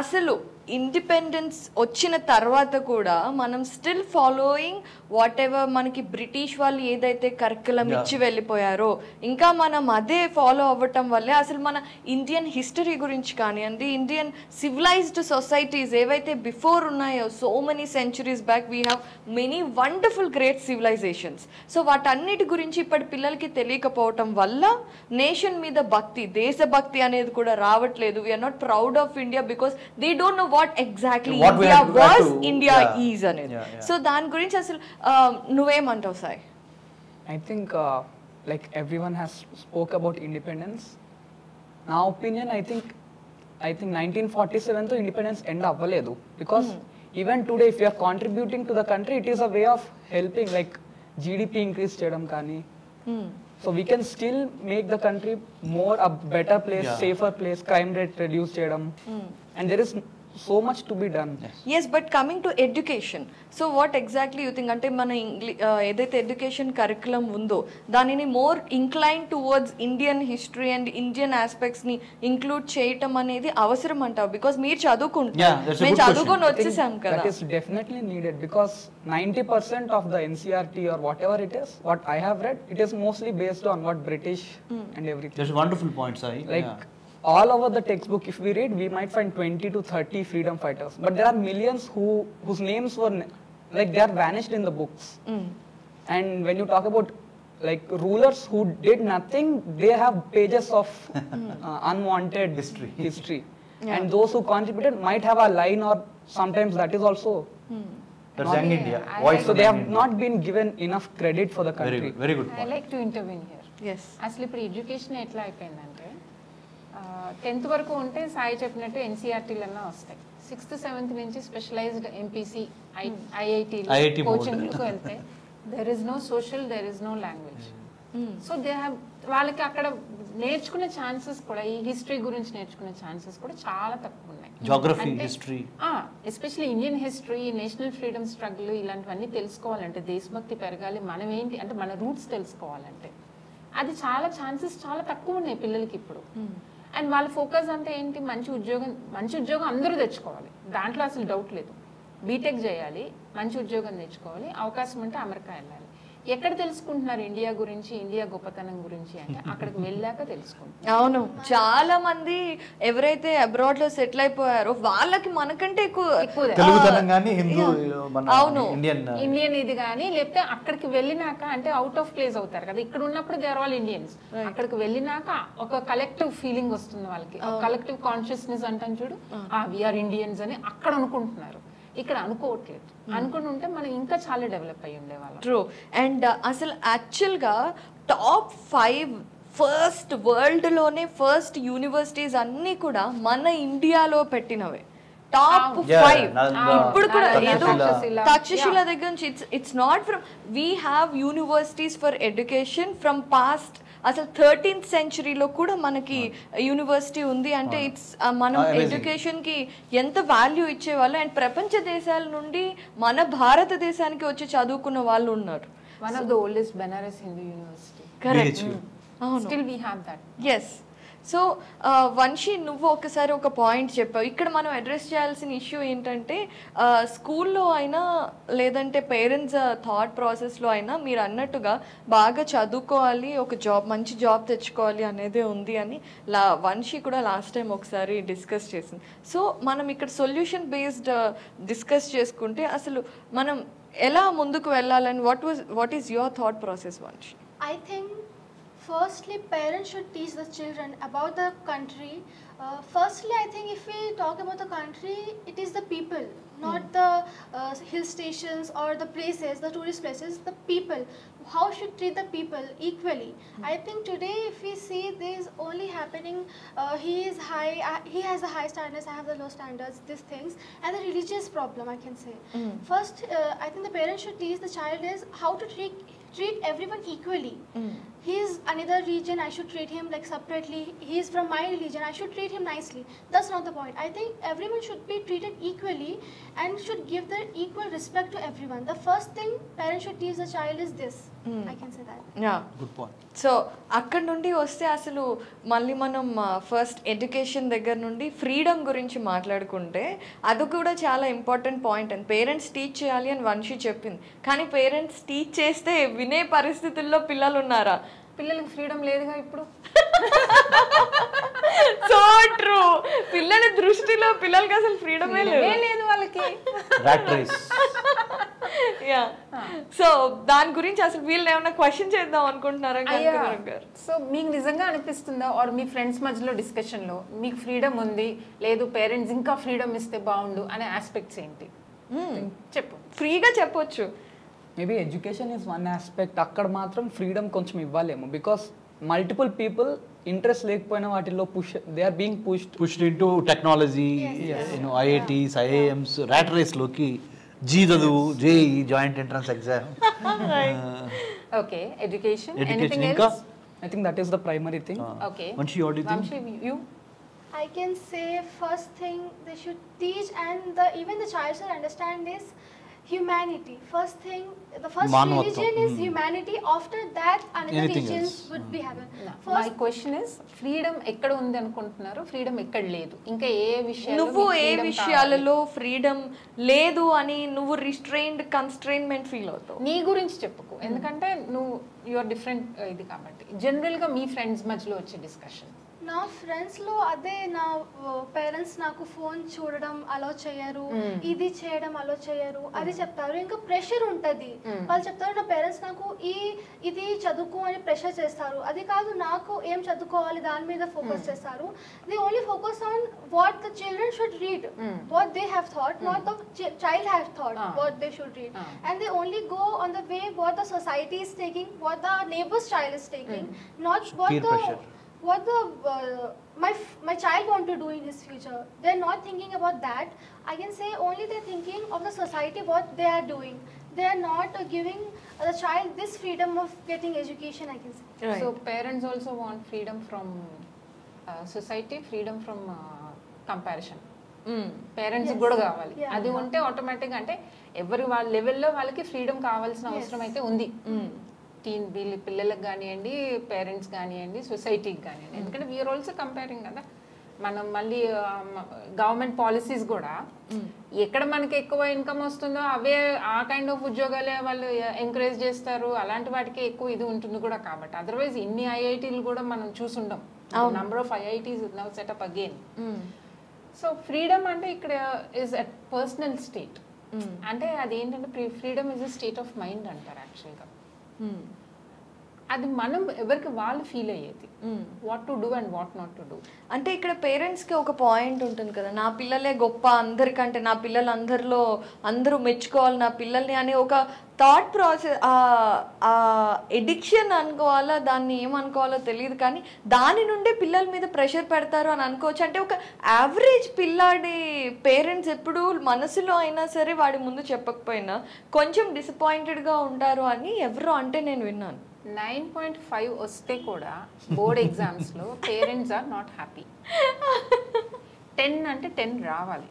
అసలు ఇండిపెండెన్స్ వచ్చిన తర్వాత కూడా మనం స్టిల్ ఫాలోయింగ్ వాట్ ఎవర్ మనకి బ్రిటిష్ వాళ్ళు ఏదైతే కరికులం ఇచ్చి వెళ్ళిపోయారో ఇంకా మనం అదే ఫాలో అవ్వటం వల్లే అసలు మన ఇండియన్ హిస్టరీ గురించి కానివ్వండి, ఇండియన్ సివిలైజ్డ్ సొసైటీస్ ఏవైతే బిఫోర్ ఉన్నాయో so many centuries back we have many wonderful great civilisations. So వాటన్నిటి గురించి ఇప్పటి పిల్లలకి తెలియకపోవటం వల్ల నేషన్ మీద భక్తి, దేశభక్తి అనేది కూడా రావట్లేదు. We are not proud of India because they don't know what exactly India was, India is అనేది. సో దాని గురించి అసలు నువ్వేమంటావు Sai? I think like everyone has spoke about independence. నా opinion, I think I think 1947 తో ఇండిపెండెన్స్ ఎండ్ అవ్వలేదు, because even today if you are contributing to the country it is a way of helping, like GDP increase చేయడం కానీ. So we can still make the country more a better place, safer place, crime rate reduce cheyadam, and there is so much to be done. Yes, but coming to education, so what exactly you think ante mana edaithe education curriculum undo danini more inclined towards Indian history and Indian aspects ni include cheyatam anedi avasaram antavu, because meer chadukuntaru మేము చదువుకొని వచ్చేసాం కదా. That is definitely needed, because 90% of the NCERT or whatever it is, what I have read, it is mostly based on what British and everything. That's a wonderful point, Sai. Like all over the textbook, if we read, we might find 20 to 30 freedom fighters, but there are millions whose names were like they are vanished in the books. And when you talk about like rulers who did nothing, they have pages of unwanted history. And those who contributed might have a line, or sometimes that is also That's young India. so they have not been given enough credit for the country. Very good I point. like to intervene here. Yes. అసలు ఇప్పుడు ఎడ్యుకేషన్ ఎట్లా అయిపోయిందంటే 10th వరకు ఉంటే సాయి చెప్పినట్టు ఎన్సీఆర్టీలన్నా వస్తాయి. 6th 7th నుంచి స్పెషలైజ్డ్ ఎంపీసీ ఐఐటీ కోచింగ్లకు వెళ్తే there is no social, there is no language. So they have వాళ్ళకి అక్కడ నేర్చుకునే ఛాన్సెస్ కూడా, ఈ హిస్టరీ గురించి నేర్చుకునే ఛాన్సెస్ కూడా చాలా తక్కువ ఉన్నాయి. Geography, history, especially Indian history, national freedom struggle ఇలాంటివన్నీ తెలుసుకోవాలంటే, దేశభక్తి పెరగాలి, మనం ఏంటి అంటే మన రూట్స్ తెలుసుకోవాలంటే అది చాలా ఛాన్సెస్ చాలా తక్కువ ఉన్నాయి పిల్లలకి ఇప్పుడు. అండ్ వాళ్ళ ఫోకస్ అంటే ఏంటి, మంచి ఉద్యోగం అందరూ తెచ్చుకోవాలి, దాంట్లో అసలు డౌట్ లేదు. బీటెక్ చేయాలి, మంచి ఉద్యోగం తెచ్చుకోవాలి, అవకాశం ఉంటే అమెరికా వెళ్ళాలి. ఎక్కడ తెలుసుకుంటున్నారు ఇండియా గురించి, ఇండియా గొప్పతనం గురించి అంటే అక్కడికి వెళ్ళాక తెలుసుకుంటారు. అవును, చాలా మంది ఎవరైతే అబ్రాడ్ లో సెటిల్ అయిపోయారో వాళ్ళకి మనకంటే ఎక్కువ ఇండియన్ ఇది కానీ, లేకపోతే అక్కడికి వెళ్ళినాక అంటే అవుట్ ఆఫ్ ప్లేస్ అవుతారు కదా. ఇక్కడ ఉన్నప్పుడు దే ఆర్ ఆల్ ఇండియన్స్, అక్కడికి వెళ్ళినాక ఒక కలెక్టివ్ ఫీలింగ్ వస్తుంది వాళ్ళకి, కలెక్టివ్ కాన్షియస్నెస్ అంటాం చూడు, వీఆర్ ఇండియన్స్ అని అక్కడ అనుకుంటున్నారు, ఇక్కడ అనుకోవట్లేదు. అనుకుని ఉంటే మనం ఇంకా చాలా డెవలప్ అయ్యి ఉండేవాళ్ళం. ట్రూ. అండ్ అసలు యాక్చువల్గా టాప్ 5 ఫస్ట్ వరల్డ్లోనే ఫస్ట్ యూనివర్సిటీస్ అన్నీ కూడా మన ఇండియాలో పెట్టినవే. టాప్ 5 ఇప్పుడు కూడా ఏదో తక్షశిల దగ్గర నుంచి it's not from, we have universities for education from past. అసలు 13th centuryలో కూడా మనకి యూనివర్సిటీ ఉంది అంటే ఇట్స్ మనం ఎడ్యుకేషన్ కి ఎంత వాల్యూ ఇచ్చేవాళ్ళు. అండ్ ప్రపంచ దేశాల నుండి మన భారతదేశానికి వచ్చి చదువుకున్న వాళ్ళు ఉన్నారు. One of the oldest Banaras Hindu university. Correct. Still we have that. Yes. So Vamshi, నువ్వు ఒకసారి ఒక పాయింట్ చెప్పావు. ఇక్కడ మనం అడ్రస్ చేయాల్సిన ఇష్యూ ఏంటంటే స్కూల్లో అయినా లేదంటే పేరెంట్స్ థాట్ ప్రాసెస్లో అయినా మీరు అన్నట్టుగా బాగా చదువుకోవాలి, ఒక మంచి జాబ్ తెచ్చుకోవాలి అనేదే ఉంది అని వంశీ కూడా లాస్ట్ టైం ఒకసారి డిస్కస్ చేసింది. సో మనం ఇక్కడ సొల్యూషన్ బేస్డ్ డిస్కస్ చేసుకుంటే అసలు మనం ఎలా ముందుకు వెళ్ళాలని what is your thought process Vamshi? I think firstly parents should teach the children about the country. Firstly, I think if we talk about the country, it is the people, not the hill stations or the places, the tourist places, the people. How should treat the people equally. I think today if we see this only happening, he is high, he has a high standards, I have the low standards, these things, and the religious problem I can say. First, I think the parents should teach the child is how to treat everyone equally. He is another region, I should treat him like separately. He is from my religion, I should treat him nicely. That's not the point. I think everyone should be treated equally and should give their equal respect to everyone. The first thing parents should teach the child is this. I can say that. Yeah. Good point. So అక్కడ నుండి వస్తే అసలు మళ్ళీ మనం ఫస్ట్ ఎడ్యుకేషన్ దగ్గర నుండి ఫ్రీడమ్ గురించి మాట్లాడుకుంటే అది కూడా చాలా important point. And parents teach చేయాలి అని వంశీ చెప్పింది, కానీ పేరెంట్స్ టీచ్ చేస్తే వినే పరిస్థితుల్లో పిల్లలు ఉన్నారా? పిల్లలకి ఫ్రీడమ్ లేదుగా ఇప్పుడు. So true. పిల్లల దృష్టిలో పిల్లలకి అసలు ఫ్రీడమే లేదు వాళ్ళకి. యా. సో దాని గురించి అసలు వీళ్ళు ఏమైనా క్వశ్చన్ చేద్దాం అనుకుంటున్నారా? సో మీకు నిజంగా అనిపిస్తుందా, ఆర్ మీ ఫ్రెండ్స్ మధ్యలో డిస్కషన్లో మీకు ఫ్రీడమ్ ఉంది, లేదు పేరెంట్స్ ఇంకా ఫ్రీడమ్ ఇస్తే బాగుండు అనే ఆస్పెక్ట్స్ ఏంటి? చెప్పు, ఫ్రీగా చెప్పొచ్చు. Maybe education is one aspect, అక్కడ మాత్రం ఫ్రీడమ్ కొంచెం ఇవ్వాలేమో. బికాస్ multiple people interest లేకపోయినా వాటిల్లో they are being pushed into technology, IITs, IIMs, rat race లోకి చదువు JEE joint entrance exam. Okay, education. Education. Anything Inka? else? I think that is the primary thing. Okay. Vanshi, what do you think? Vanshi, you? I can say first thing they should teach and even the child should understand is humanity. First thing, the first Manvatvam. religion is humanity. After that, another Anything religions else. would be happen. My question is, freedom ఎక్కడ ఉంది అనుకుంటున్నారు, ఫ్రీడమ్ ఎక్కడ లేదు, ఇంకా ఏ విషయాలు నువ్వు ఏ విషయాలలో ఫ్రీడమ్ లేదు అని నువ్వు రిస్ట్రైన్డ్ కన్స్ట్రైన్మెంట్ ఫీల్ అవుతావు? నీ గురించి చెప్పుకో, ఎందుకంటే నువ్వు యువర్ డిఫరెంట్ ఇది కాబట్టి. జనరల్గా మీ ఫ్రెండ్స్ మధ్యలో వచ్చే డిస్కషన్. నా ఫ్రెండ్స్లో అదే, నా పేరెంట్స్ నాకు ఫోన్ చూడడం అలో చేయరు, ఇది చేయడం అలో చేయరు, అది చెప్తారు. ఇంకా ప్రెషర్ ఉంటుంది, వాళ్ళు చెప్తారు నా పేరెంట్స్ నాకు ఇది చదువుకో అని ప్రెషర్ చేస్తారు. అది కాదు, నాకు ఏం చదువుకోవాలి దాని మీద ఫోకస్ చేస్తారు. They only focus on what the children should read, what they have thought, not the child have thought what they should read. And they only go on the way what the society is taking, what the neighbours child is taking, not what the my child want to do in his future. They're not thinking about that. I can say only they're thinking of the society, what they are doing. They are not giving the child this freedom of getting education, I can say. Right. So parents also want freedom from society, freedom from comparison. Parents కూడా కావాలి, అది ఉంటే ఆటోమేటిక్గా అంటే ఎవరి వాళ్ళ లెవెల్లో వాళ్ళకి ఫ్రీడమ్ కావాల్సిన అవసరం అయితే ఉంది. వీళ్ళ పిల్లలకు కానివ్వండి, పేరెంట్స్ కానివ్వండి, సొసైటీకి కానివ్వండి. ఎందుకంటే వీఆర్ ఆల్సో కంపేరింగ్ కదా. మనం మళ్ళీ గవర్నమెంట్ పాలసీస్ కూడా ఎక్కడ మనకి ఎక్కువ ఇన్కమ్ వస్తుందో అవే ఆ కైండ్ ఆఫ్ ఉద్యోగాలే వాళ్ళు ఎంకరేజ్ చేస్తారు, అలాంటి వాటికి ఎక్కువ ఇది ఉంటుంది కూడా. కాబట్టి అదర్వైజ్ ఇన్ని ఐఐటీలు కూడా మనం చూసుండం, number of IITs now set up again. So freedom అంటే ఇక్కడ ఇస్ అట్ పర్సనల్ స్టేట్. అంటే అదేంటంటే freedom is a state of mind అంటారు యాక్చువల్గా. అది మనం ఎవరికి వాళ్ళు ఫీల్ అయ్యేది, what to do and what not to do. అంటే ఇక్కడ పేరెంట్స్కి ఒక పాయింట్ ఉంటుంది కదా, నా పిల్లలే గొప్ప అందరికంటే, నా పిల్లలు అందరూ మెచ్చుకోవాలి నా పిల్లల్ని అనే ఒక థాట్ ప్రాసెస్, ఎడిక్షన్ అనుకోవాలా దాన్ని ఏమనుకోవాలో తెలియదు, కానీ దాని నుండే పిల్లల మీద ప్రెషర్ పెడతారు అని అనుకోవచ్చు. అంటే ఒక యావరేజ్ పిల్లాడి పేరెంట్స్ ఎప్పుడు మనసులో అయినా సరే వాడి ముందు చెప్పకపోయినా కొంచెం డిసప్పాయింటెడ్గా ఉంటారు అని ఎవరో అంటే నేను విన్నాను. 9.5 వస్తే కూడా బోర్డ్ ఎగ్జామ్స్లో పేరెంట్స్ ఆర్ నాట్ హ్యాపీ. 10 అంటే 10 రావాలి.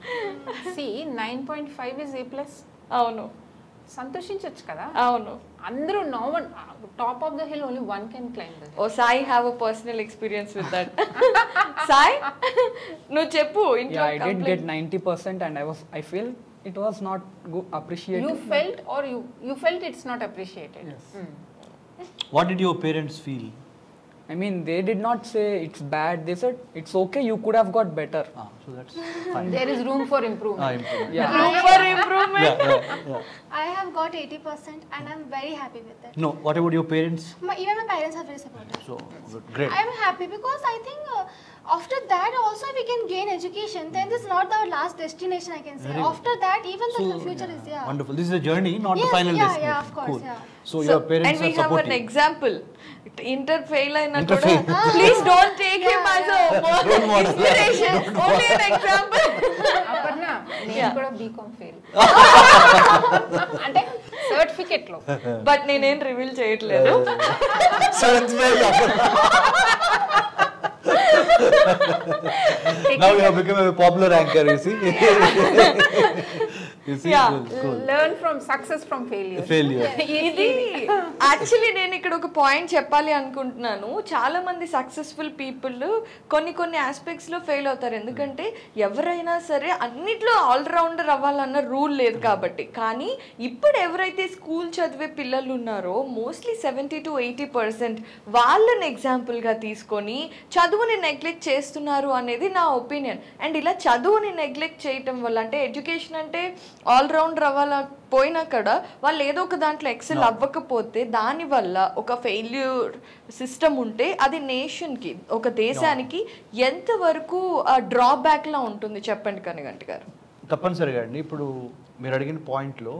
9.5 ఇస్ A+. అవును, సంతోషించవచ్చు కదా. అవును, అందరూ no one top of the hill only one can climb the hill. Oh Sai have a personal experience with that. Sai నువ్వు చెప్పు. Yeah, I did get 90% and I feel it was not appreciated. You felt it's not appreciated. Yes. What did your parents feel? I mean, they did not say it's bad. They said it's okay, you could have got better. So that's fine. There is room for improvement. Improvement. Yeah. Room for improvement. Yeah. I have got 80% and I'm very happy with it. No, what about your parents? Even my parents are very supportive. So great. I'm happy because I think after that also we can gain education. Then this is not the last destination, I can say. Very After that, even the future is wonderful. This is a journey, not the final destination. Yeah, of course. Cool. Yeah. So your parents and we are have supportive. an example. Inter fail aina Inter kuda. fail. Please don't take him as a Role model. inspiration. Only an example. Aparna, నేను కూడా బీకామ్ ఫెయిల్ అంటే సర్టిఫికెట్ లో. బట్ నేనేం రివీల్ చేయట్లేదు. Seventh fail. Now you have become a popular anchor, you see. You see? Yeah. Cool. Learn from success from failure. Failure. ఇది యాక్చువల్లీ నేను ఇక్కడ ఒక పాయింట్ చెప్పాలి అనుకుంటున్నాను. చాలా మంది సక్సెస్ఫుల్ పీపుల్ కొన్ని ఆస్పెక్ట్స్ లో ఫెయిల్ అవుతారు. ఎందుకంటే ఎవరైనా సరే అన్నిట్లో ఆల్రౌండర్ అవ్వాలన్న రూల్ లేదు కాబట్టి. కానీ ఇప్పుడు ఎవరైతే స్కూల్ చదివే పిల్లలు ఉన్నారో మోస్ట్లీ 70 to 80% వాళ్ళని ఎగ్జాంపుల్గా తీసుకొని చదువుని నెగ్లెక్ట్ చేస్తున్నారు అనేది నా ఒపీనియన్. అండ్ ఇలా చదువుని నెగ్లెక్ట్ చేయటం వల్ల, అంటే ఎడ్యుకేషన్ అంటే ఆల్రౌండర్ అవ్వాల పోయినా కూడా వాళ్ళు ఏదో ఒక దాంట్లో ఎక్సెల్ అవ్వకపోతే దానివల్ల ఒక ఫెయిల్యూర్ సిస్టమ్ ఉంటే అది నేషన్కి, ఒక దేశానికి ఎంతవరకు డ్రాబ్యాక్లా ఉంటుంది చెప్పండి కనగంటి గారు. తప్పనిసరిగా అండి. ఇప్పుడు మీరు అడిగిన పాయింట్లో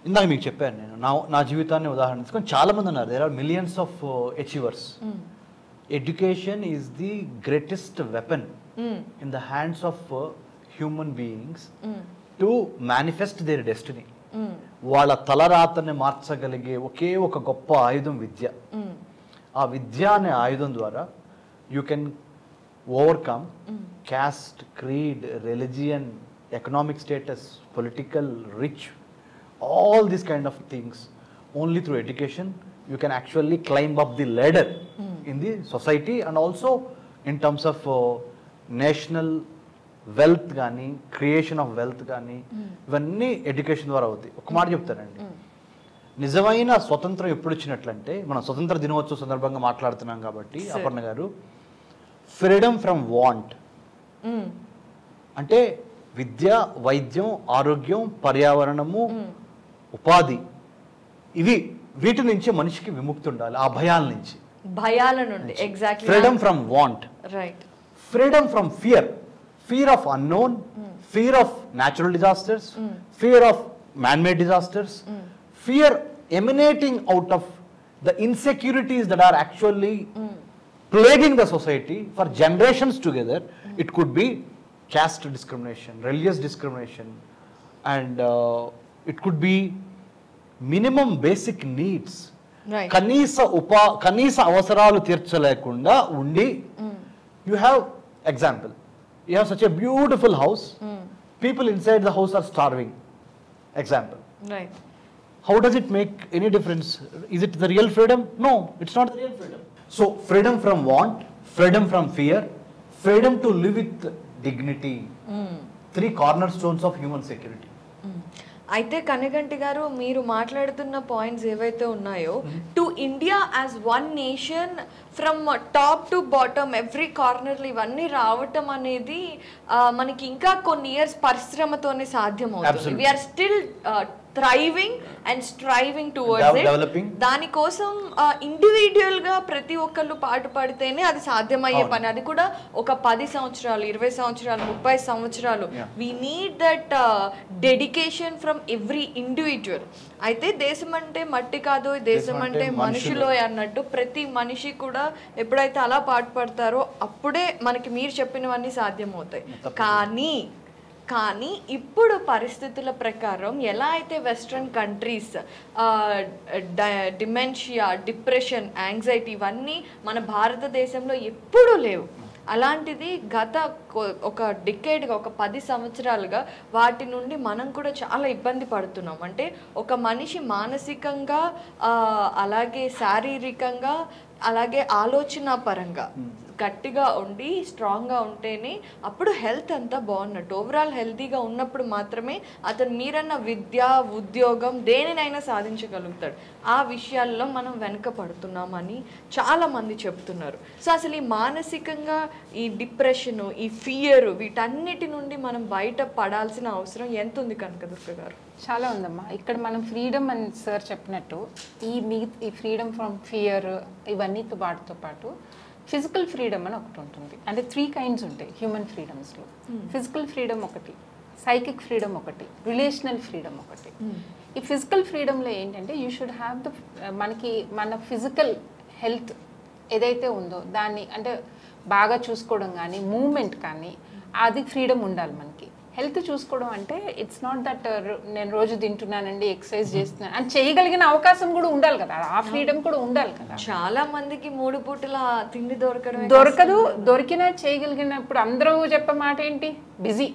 ఇందాక మీకు చెప్పాను నేను నా జీవితాన్ని ఉదాహరణ తీసుకొని చాలామంది ఉన్నారు. There are millions of achievers. Education is the greatest weapon in the hands of human beings to manifest their destiny. వాళ్ళ తలరాతని మార్చగలిగే ఒకే ఒక గొప్ప ఆయుధం విద్య. ఆ విద్య అనే ఆయుధం ద్వారా you can overcome caste, creed, religion, economic status, political, rich, all these kind of things. Only through education you can actually climb up the ladder in the society, and also in terms of national wealth gaani, creation of wealth gaani, ivanni education ద్వారా అవుతాయి. ఒక మాట చెప్తానండి, నిజమైన స్వతంత్రం ఎప్పుడు వచ్చినట్లంటే, మనం స్వతంత్ర దినోత్సవ సందర్భంగా మాట్లాడుతున్నాం కాబట్టి అపర్ణ గారు, ఫ్రీడమ్ ఫ్రమ్ వాంట్ అంటే విద్య, వైద్యం, ఆరోగ్యం, పర్యావరణము, ఉపాధి, వీటి నుంచి మనిషికి విముక్తి ఉండాలి. ఆ భయాల నుంచి, భయాల నుండి. Exactly. Freedom from want, right. Freedom from fear of unknown, fear of natural disasters, fear of man made disasters, fear emanating out of the insecurities that are actually plaguing the society for generations together. It could be caste discrimination, religious discrimination, and it could be minimum basic needs. Right. కనీస అవసరాలు తీర్చలేకుండా ఉండి, you have example, you have such a beautiful house, people inside the house are starving, example. Right. How does it make any difference? Is it the real freedom? No, it's not the real freedom. So freedom from want, freedom from fear, freedom to live with dignity. 3 cornerstones of human security. అయితే కన్నెగంటి గారు, మీరు మాట్లాడుతున్న పాయింట్స్ ఏవైతే ఉన్నాయో, to India as one nation from top to bottom every కార్నర్లో ఇవన్నీ రావటం అనేది మనకి ఇంకా కొన్ని ఇయర్స్ పరిశ్రమతోనే సాధ్యం అవుతుంది. We are still thriving and striving towards it. దానికోసం ఇండివిజువల్ గా ప్రతి ఒక్కళ్ళు పాటు పడితేనే అది సాధ్యమయ్యే పని. అది కూడా ఒక 10 సంవత్సరాలు, 20 సంవత్సరాలు, 30 సంవత్సరాలు. We need that dedication from every individual. అయితే దేశం అంటే మట్టి కాదు, దేశం అంటే మనుషులో అన్నట్టు ప్రతి మనిషి కూడా ఎప్పుడైతే అలా పాటు పడతారో అప్పుడే మనకి మీరు చెప్పినవన్నీ సాధ్యమవుతాయి. కానీ ఇప్పుడు పరిస్థితుల ప్రకారం ఎలా అయితే western countries dementia, depression, anxiety ఇవన్నీ మన భారతదేశంలో ఎప్పుడూ లేవు. అలాంటిది గత ఒక డికేడ్గా, ఒక 10 సంవత్సరాలుగా వాటి నుండి మనం కూడా చాలా ఇబ్బంది పడుతున్నాం. అంటే ఒక మనిషి మానసికంగా, అలాగే శారీరకంగా, అలాగే ఆలోచన పరంగా గట్టిగా ఉండి స్ట్రాంగ్గా ఉంటేనే అప్పుడు హెల్త్ అంతా బాగున్నట్టు. ఓవరాల్ హెల్తీగా ఉన్నప్పుడు మాత్రమే అతను మీరన్న విద్య, ఉద్యోగం దేనినైనా సాధించగలుగుతాడు. ఆ విషయాల్లో మనం వెనక పడుతున్నామని చాలామంది చెప్తున్నారు. సో అసలు ఈ మానసికంగా ఈ డిప్రెషను, ఈ ఫియర్, వీటన్నిటి నుండి మనం బయట పడాల్సిన అవసరం ఎంత ఉంది కనకదుర్గ గారు? చాలా ఉందమ్మా. ఇక్కడ మనం ఫ్రీడమ్ అని సార్ చెప్పినట్టు ఈ ఫ్రీడమ్ ఫ్రమ్ ఫియర్ ఇవన్నీతో పాటు ఫిజికల్ ఫ్రీడమ్ అని ఒకటి ఉంటుంది. అంటే 3 kinds ఉంటాయి హ్యూమన్ ఫ్రీడమ్స్లో. ఫిజికల్ ఫ్రీడమ్ ఒకటి, సైకిక్ ఫ్రీడమ్ ఒకటి, రిలేషనల్ ఫ్రీడమ్ ఒకటి. ఈ ఫిజికల్ ఫ్రీడమ్లో ఏంటంటే యూ షుడ్ హ్యావ్ మన ఫిజికల్ హెల్త్ ఏదైతే ఉందో దాన్ని అంటే బాగా చూసుకోవడం కానీ, మూమెంట్ కానీ, అది ఫ్రీడమ్ ఉండాలి మనకి. హెల్త్ చూసుకోవడం అంటే ఇట్స్ నాట్ దట్ నేను రోజు తింటున్నానండి, ఎక్సర్సైజ్ చేస్తున్నాను అని చేయగలిగిన అవకాశం కూడా ఉండాలి కదా, ఆ ఫ్రీడమ్ కూడా ఉండాలి కదా. చాలా మందికి 3 పూటల తిండి దొరికినా చేయగలిగినప్పుడు అందరూ చెప్పే మాట ఏంటి, బిజీ,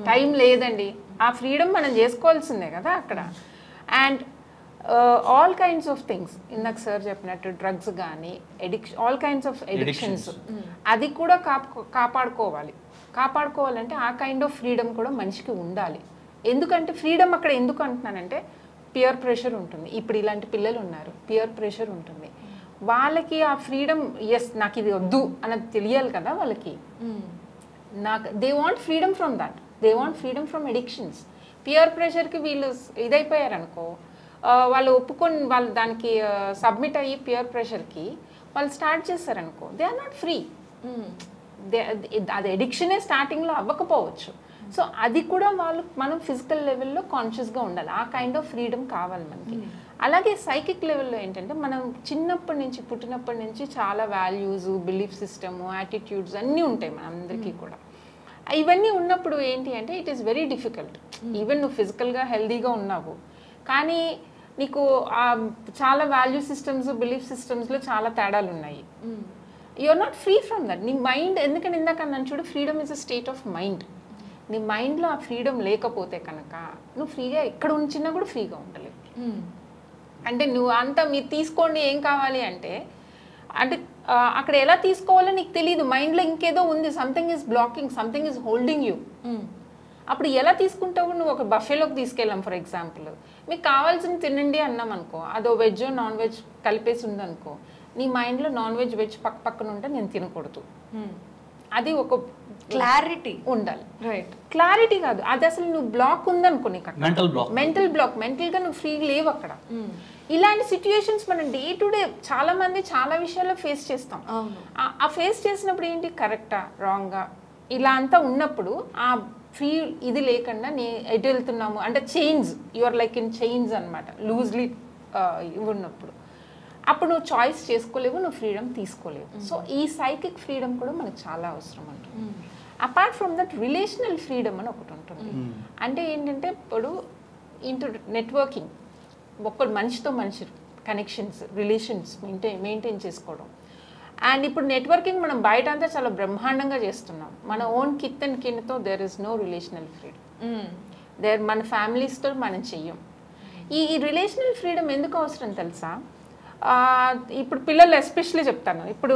టైం లేదండి. ఆ ఫ్రీడమ్ మనం చేసుకోవాల్సిందే కదా అక్కడ. And all kinds of things, ఇందాక సార్ చెప్పినట్టు డ్రగ్స్ కానీ, ఆల్ కైండ్స్ ఆఫ్ ఎడిక్షన్స్, అది కూడా కాపాడుకోవాలంటే ఆ కైండ్ ఆఫ్ ఫ్రీడమ్ కూడా మనిషికి ఉండాలి. ఎందుకంటే ఫ్రీడమ్ అక్కడ ఎందుకు అంటున్నానంటే పియర్ ప్రెషర్ ఉంటుంది. ఇప్పుడు ఇలాంటి పిల్లలు ఉన్నారు, పియర్ ప్రెషర్ ఉంటుంది. వాళ్ళకి ఆ ఫ్రీడమ్, ఎస్ నాకు ఇది వద్దు అన్నది తెలియాలి కదా వాళ్ళకి. They want freedom from that, they want freedom from addictions. Peer ప్రెషర్కి వీళ్ళు ఇదైపోయారనుకో, వాళ్ళు ఒప్పుకొని వాళ్ళు దానికి సబ్మిట్ అయ్యి పియర్ ప్రెషర్కి వాళ్ళు స్టార్ట్ చేస్తారనుకో, దే ఆర్ నాట్ ఫ్రీ. అది ఎడిక్షనే స్టార్టింగ్లో అవ్వకపోవచ్చు, సో అది కూడా మనం ఫిజికల్ లెవెల్లో కాన్షియస్గా ఉండాలి. ఆ కైండ్ ఆఫ్ ఫ్రీడమ్ కావాలి మనకి. అలాగే సైకిక్ లెవెల్లో ఏంటంటే మనం చిన్నప్పటి నుంచి పుట్టినప్పటి నుంచి చాలా వాల్యూస్, బిలీఫ్ సిస్టమ్, యాటిట్యూడ్స్ అన్నీ ఉంటాయి మనందరికీ కూడా. ఇవన్నీ ఉన్నప్పుడు ఏంటి అంటే it is very difficult. Even నువ్వు ఫిజికల్గా హెల్దీగా ఉన్నావు కానీ నీకు చాలా వాల్యూ సిస్టమ్స్, బిలీఫ్ సిస్టమ్స్లో చాలా తేడాలు ఉన్నాయి. You are not free from that. నీ మైండ్, ఎందుకంటే ఇందాక అన్నాను చూడు, freedom is a state of mind. నీ మైండ్లో ఆ ఫ్రీడమ్ లేకపోతే కనుక నువ్వు ఫ్రీగా ఎక్కడ ఉంచినా కూడా ఫ్రీగా ఉండలేవు. అంటే నువ్వు అంతా మీరు తీసుకోండి ఏం కావాలి అంటే అక్కడ ఎలా తీసుకోవాలో నీకు తెలియదు. మైండ్లో ఇంకేదో ఉంది, something is blocking, something is holding you. అప్పుడు ఎలా తీసుకుంటావు? నువ్వు ఒక బఫేలోకి తీసుకెళ్ళాం ఫర్ ఎగ్జాంపుల్, మీకు కావాల్సింది తినండి అన్నాం అనుకో, అదో వెజ్ నాన్ వెజ్ కలిపేసి ఉందనుకో, నీ మైండ్లో నాన్ వెజ్ వెజ్ పక్కన ఉంటే నేను తినకూడదు. అది ఒక క్లారిటీ ఉండాలి. రైట్, క్లారిటీ కాదు, అది అసలు నువ్వు బ్లాక్ ఉందనుకో, నీకు మెంటల్ బ్లాక్, మెంటల్గా నువ్వు ఫ్రీ లేవు అక్కడ. ఇలాంటి సిచ్యుయేషన్స్ మనం డే టు డే చాలా మంది చాలా విషయాల్లో ఫేస్ చేస్తాం. ఆ ఫేస్ చేసినప్పుడు ఏంటి, కరెక్టా రాంగా ఇలా అంతా ఉన్నప్పుడు ఆ ఫ్రీ ఇది లేకుండా ఎటు వెళ్తున్నాము అంటే change, you are like in change అనమాట, లూజ్లీ ఉన్నప్పుడు అప్పుడు నువ్వు చాయిస్ చేసుకోలేవు, నువ్వు ఫ్రీడమ్ తీసుకోలేవు. సో ఈ సైకిక్ ఫ్రీడమ్ కూడా మనకు చాలా అవసరం అంటుంది. Apart from that relational freedom అని ఒకటి ఉంటుంది. అంటే ఏంటంటే ఇప్పుడు ఇంటూ నెట్వర్కింగ్, ఒక్కడు మనిషితో మనిషి కనెక్షన్స్, రిలేషన్స్ మెయింటైన్ చేసుకోవడం. అండ్ ఇప్పుడు నెట్వర్కింగ్ మనం బయట అంతా చాలా బ్రహ్మాండంగా చేస్తున్నాం. మన ఓన్ కిత్ అండ్ కిన్తో there is no relational freedom. మన ఫ్యామిలీస్తో మనం చెయ్యం. ఈ రిలేషనల్ ఫ్రీడమ్ ఎందుకు అవసరం తెలుసా? ఇప్పుడు పిల్లలు ఎస్పెషల్లీ చెప్తాను, ఇప్పుడు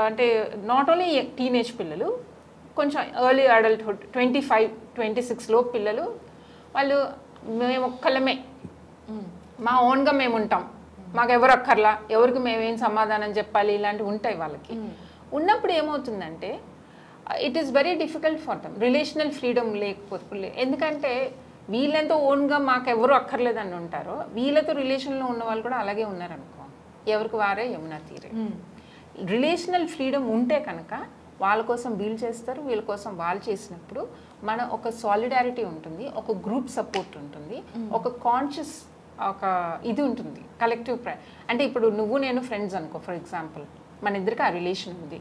అంటే నాట్ ఓన్లీ టీనేజ్ పిల్లలు, కొంచెం ఎర్లీ అడల్ట్హుడ్ 25-26 లోపు పిల్లలు, వాళ్ళు మేము ఒక్కళ్ళమే, మా ఓన్గా మేము ఉంటాం, మాకు ఎవరు అక్కర్లా, ఎవరికి మేమేం సమాధానం చెప్పాలి, ఇలాంటివి ఉంటాయి వాళ్ళకి. ఉన్నప్పుడు ఏమవుతుందంటే it is very difficult for them relational freedom లేకపోతే. ఎందుకంటే వీళ్ళంతా ఓన్గా మాకు ఎవరు అక్కర్లేదని ఉంటారో, వీళ్ళతో రిలేషన్లో ఉన్న వాళ్ళు కూడా అలాగే ఉన్నారనుకో, ఎవరికి వారే యమునా తీరే. రిలేషనల్ ఫ్రీడమ్ ఉంటే కనుక వాళ్ళ కోసం వీళ్ళు చేస్తారు, వీళ్ళ కోసం వాళ్ళు చేసినప్పుడు మన ఒక సాలిడారిటీ ఉంటుంది, ఒక గ్రూప్ సపోర్ట్ ఉంటుంది, ఒక కాన్షియస్ ఒక ఇది ఉంటుంది, కలెక్టివ్ అంటే ఇప్పుడు నువ్వు నేను ఫ్రెండ్స్ అనుకో ఫర్ ఎగ్జాంపుల్, మన ఇద్దరికి ఆ రిలేషన్ ఉంది,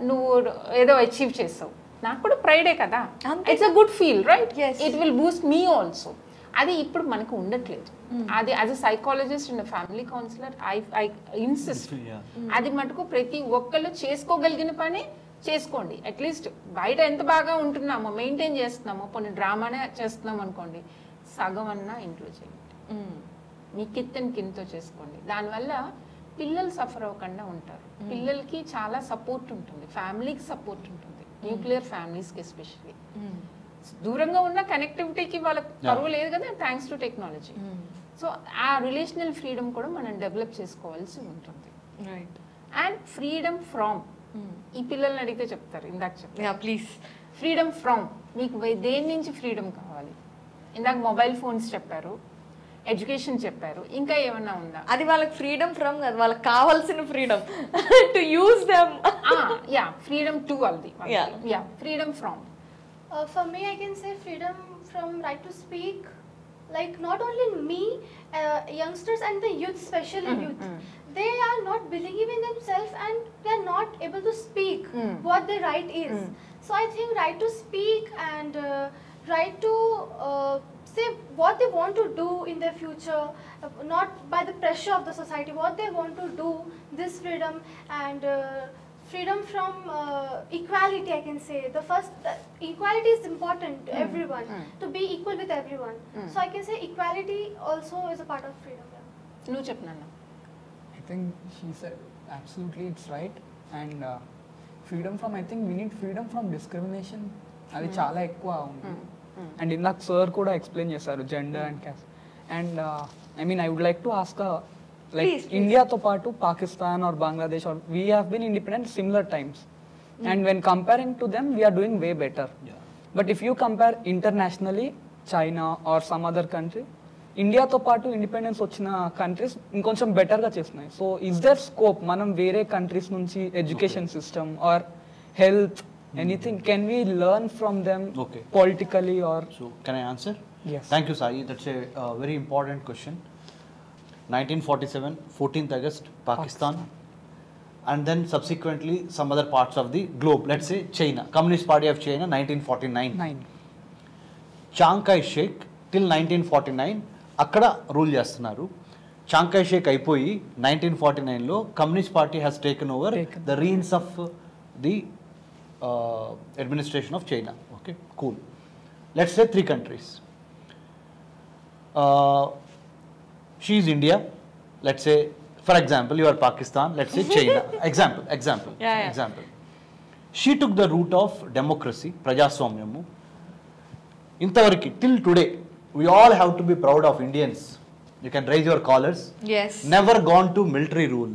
నువ్వు ఏదో అచీవ్ చేస్తావు, నాకు కూడా ప్రైడే కదా, it's a good feel right, it will Boost me also. అది ఇప్పుడు మనకు ఉండట్లేదు. అది as a psychologist and family counsellor I insist, అది మటుకు ప్రతి ఒక్కళ్ళు చేసుకోగలిగిన పని చేసుకోండి. అట్లీస్ట్ బయట ఎంత బాగా ఉంటున్నామో మెయింటైన్ చేస్తున్నామో, కొన్ని డ్రామానే చేస్తున్నాం అనుకోండి, సగం అన్నా ఇంట్లో చేయండి, మీ కిత్ అండ్ కిన్తో చేసుకోండి. దానివల్ల పిల్లలు సఫర్ అవ్వకుండా ఉంటారు. పిల్లలకి చాలా సపోర్ట్ ఉంటుంది, ఫ్యామిలీకి సపోర్ట్ ఉంటుంది, న్యూక్లియర్ ఫ్యామిలీస్కి ఎస్పెషల్లీ. దూరంగా ఉన్న కనెక్టివిటీకి వాళ్ళకి పరువు లేదు కదా, థ్యాంక్స్ టు టెక్నాలజీ. సో ఆ రిలేషనల్ ఫ్రీడమ్ కూడా మనం డెవలప్ చేసుకోవాల్సి ఉంటుంది. రైట్. అండ్ ఫ్రీడమ్ ఫ్రమ్, ఈ పిల్లల్ని అడిగితే చెప్తారు, ఇందాక చెప్తారు ప్లీజ్, ఫ్రీడమ్ ఫ్రమ్, మీకు దేని నుంచి ఫ్రీడమ్ కావాలి? ఇందాక మొబైల్ ఫోన్స్ చెప్పారు, ఎడ్యుకేషన్ చెప్పారు, ఇంకా ఏమన్నా ఉందా? అది వాళ్ళకి ఫ్రీడమ్ ఫ్రమ్ కాదు, వాళ్ళకి కావాల్సిన freedom to use them. Yeah, freedom to అది. Yeah, freedom from. For me, I can say freedom from right to speak. Like not only me, youngsters and the youth, especially youth, they are not believing in themselves and they are not able to speak what their right is. So I think right to speak and right to say what they want to do in their future, not by the pressure of the society, what they want to do, this freedom. And freedom from equality, I can say. The first, equality is important to everyone, to be equal with everyone. So I can say equality also is a part of freedom. No, Chapnana. I think she said absolutely it's right. And freedom from, I think we need freedom from discrimination. అది చాలా ఎక్కువ ఉంది. అండ్ ఇందాక సార్ కూడా ఎక్స్ప్లెయిన్ చేశారు gender and caste. And I mean I would like to ask like India to paatu Pakistan or Bangladesh, or we have been independent similar times, and when comparing to them we are doing way better. But if you compare internationally, China or some other country, India to paatu independence ochina countries inkoncham better ga chestunayi. So is there scope manam vere countries nunchi education system or health Anything? Can we learn from them Okay. politically or? So can I answer? Yes. Thank you, Sai. That's a very important question. 1947, 14th August, Pakistan. And then subsequently some other parts of the globe. Let's say China. Communist Party of China, 1949. 9. Chiang Kai-shek till 1949 అక్కడ రూల్ చేస్తున్నారు. Chiang Kai-shek అయిపోయి 1949లో communist party has taken over the reins of the administration of China. Okay, cool. Let's say 3 countries. She is India. Let's say, for example, you are Pakistan. Let's say China. Example. She took the route of democracy, ప్రజాస్వామ్యము. ఇంతవరకు till today, we all have to be proud of Indians. You can raise your collars. Yes. Never gone to military rule.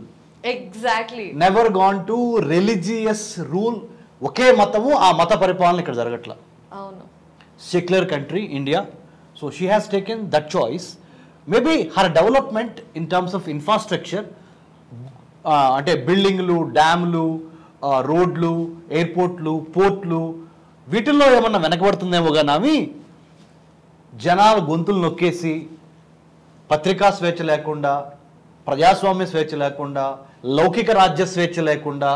Exactly. Never gone to religious rule. ఒకే మతము, ఆ మత పరిపాలన ఇక్కడ జరగట్లా. అవును. Secular country, India. So she has taken that choice. Maybe her development in terms of infrastructure, అంటే బిల్డింగ్లు, డ్యామ్లు, రోడ్లు, ఎయిర్పోర్ట్లు, పోర్ట్లు, వీటిల్లో ఏమన్నా వెనకబడుతుందేమో కానీ జనాల గొంతులు నొక్కేసి పత్రికా స్వేచ్ఛ లేకుండా, ప్రజాస్వామ్య స్వేచ్ఛ లేకుండా, లౌకిక రాజ్య స్వేచ్ఛ లేకుండా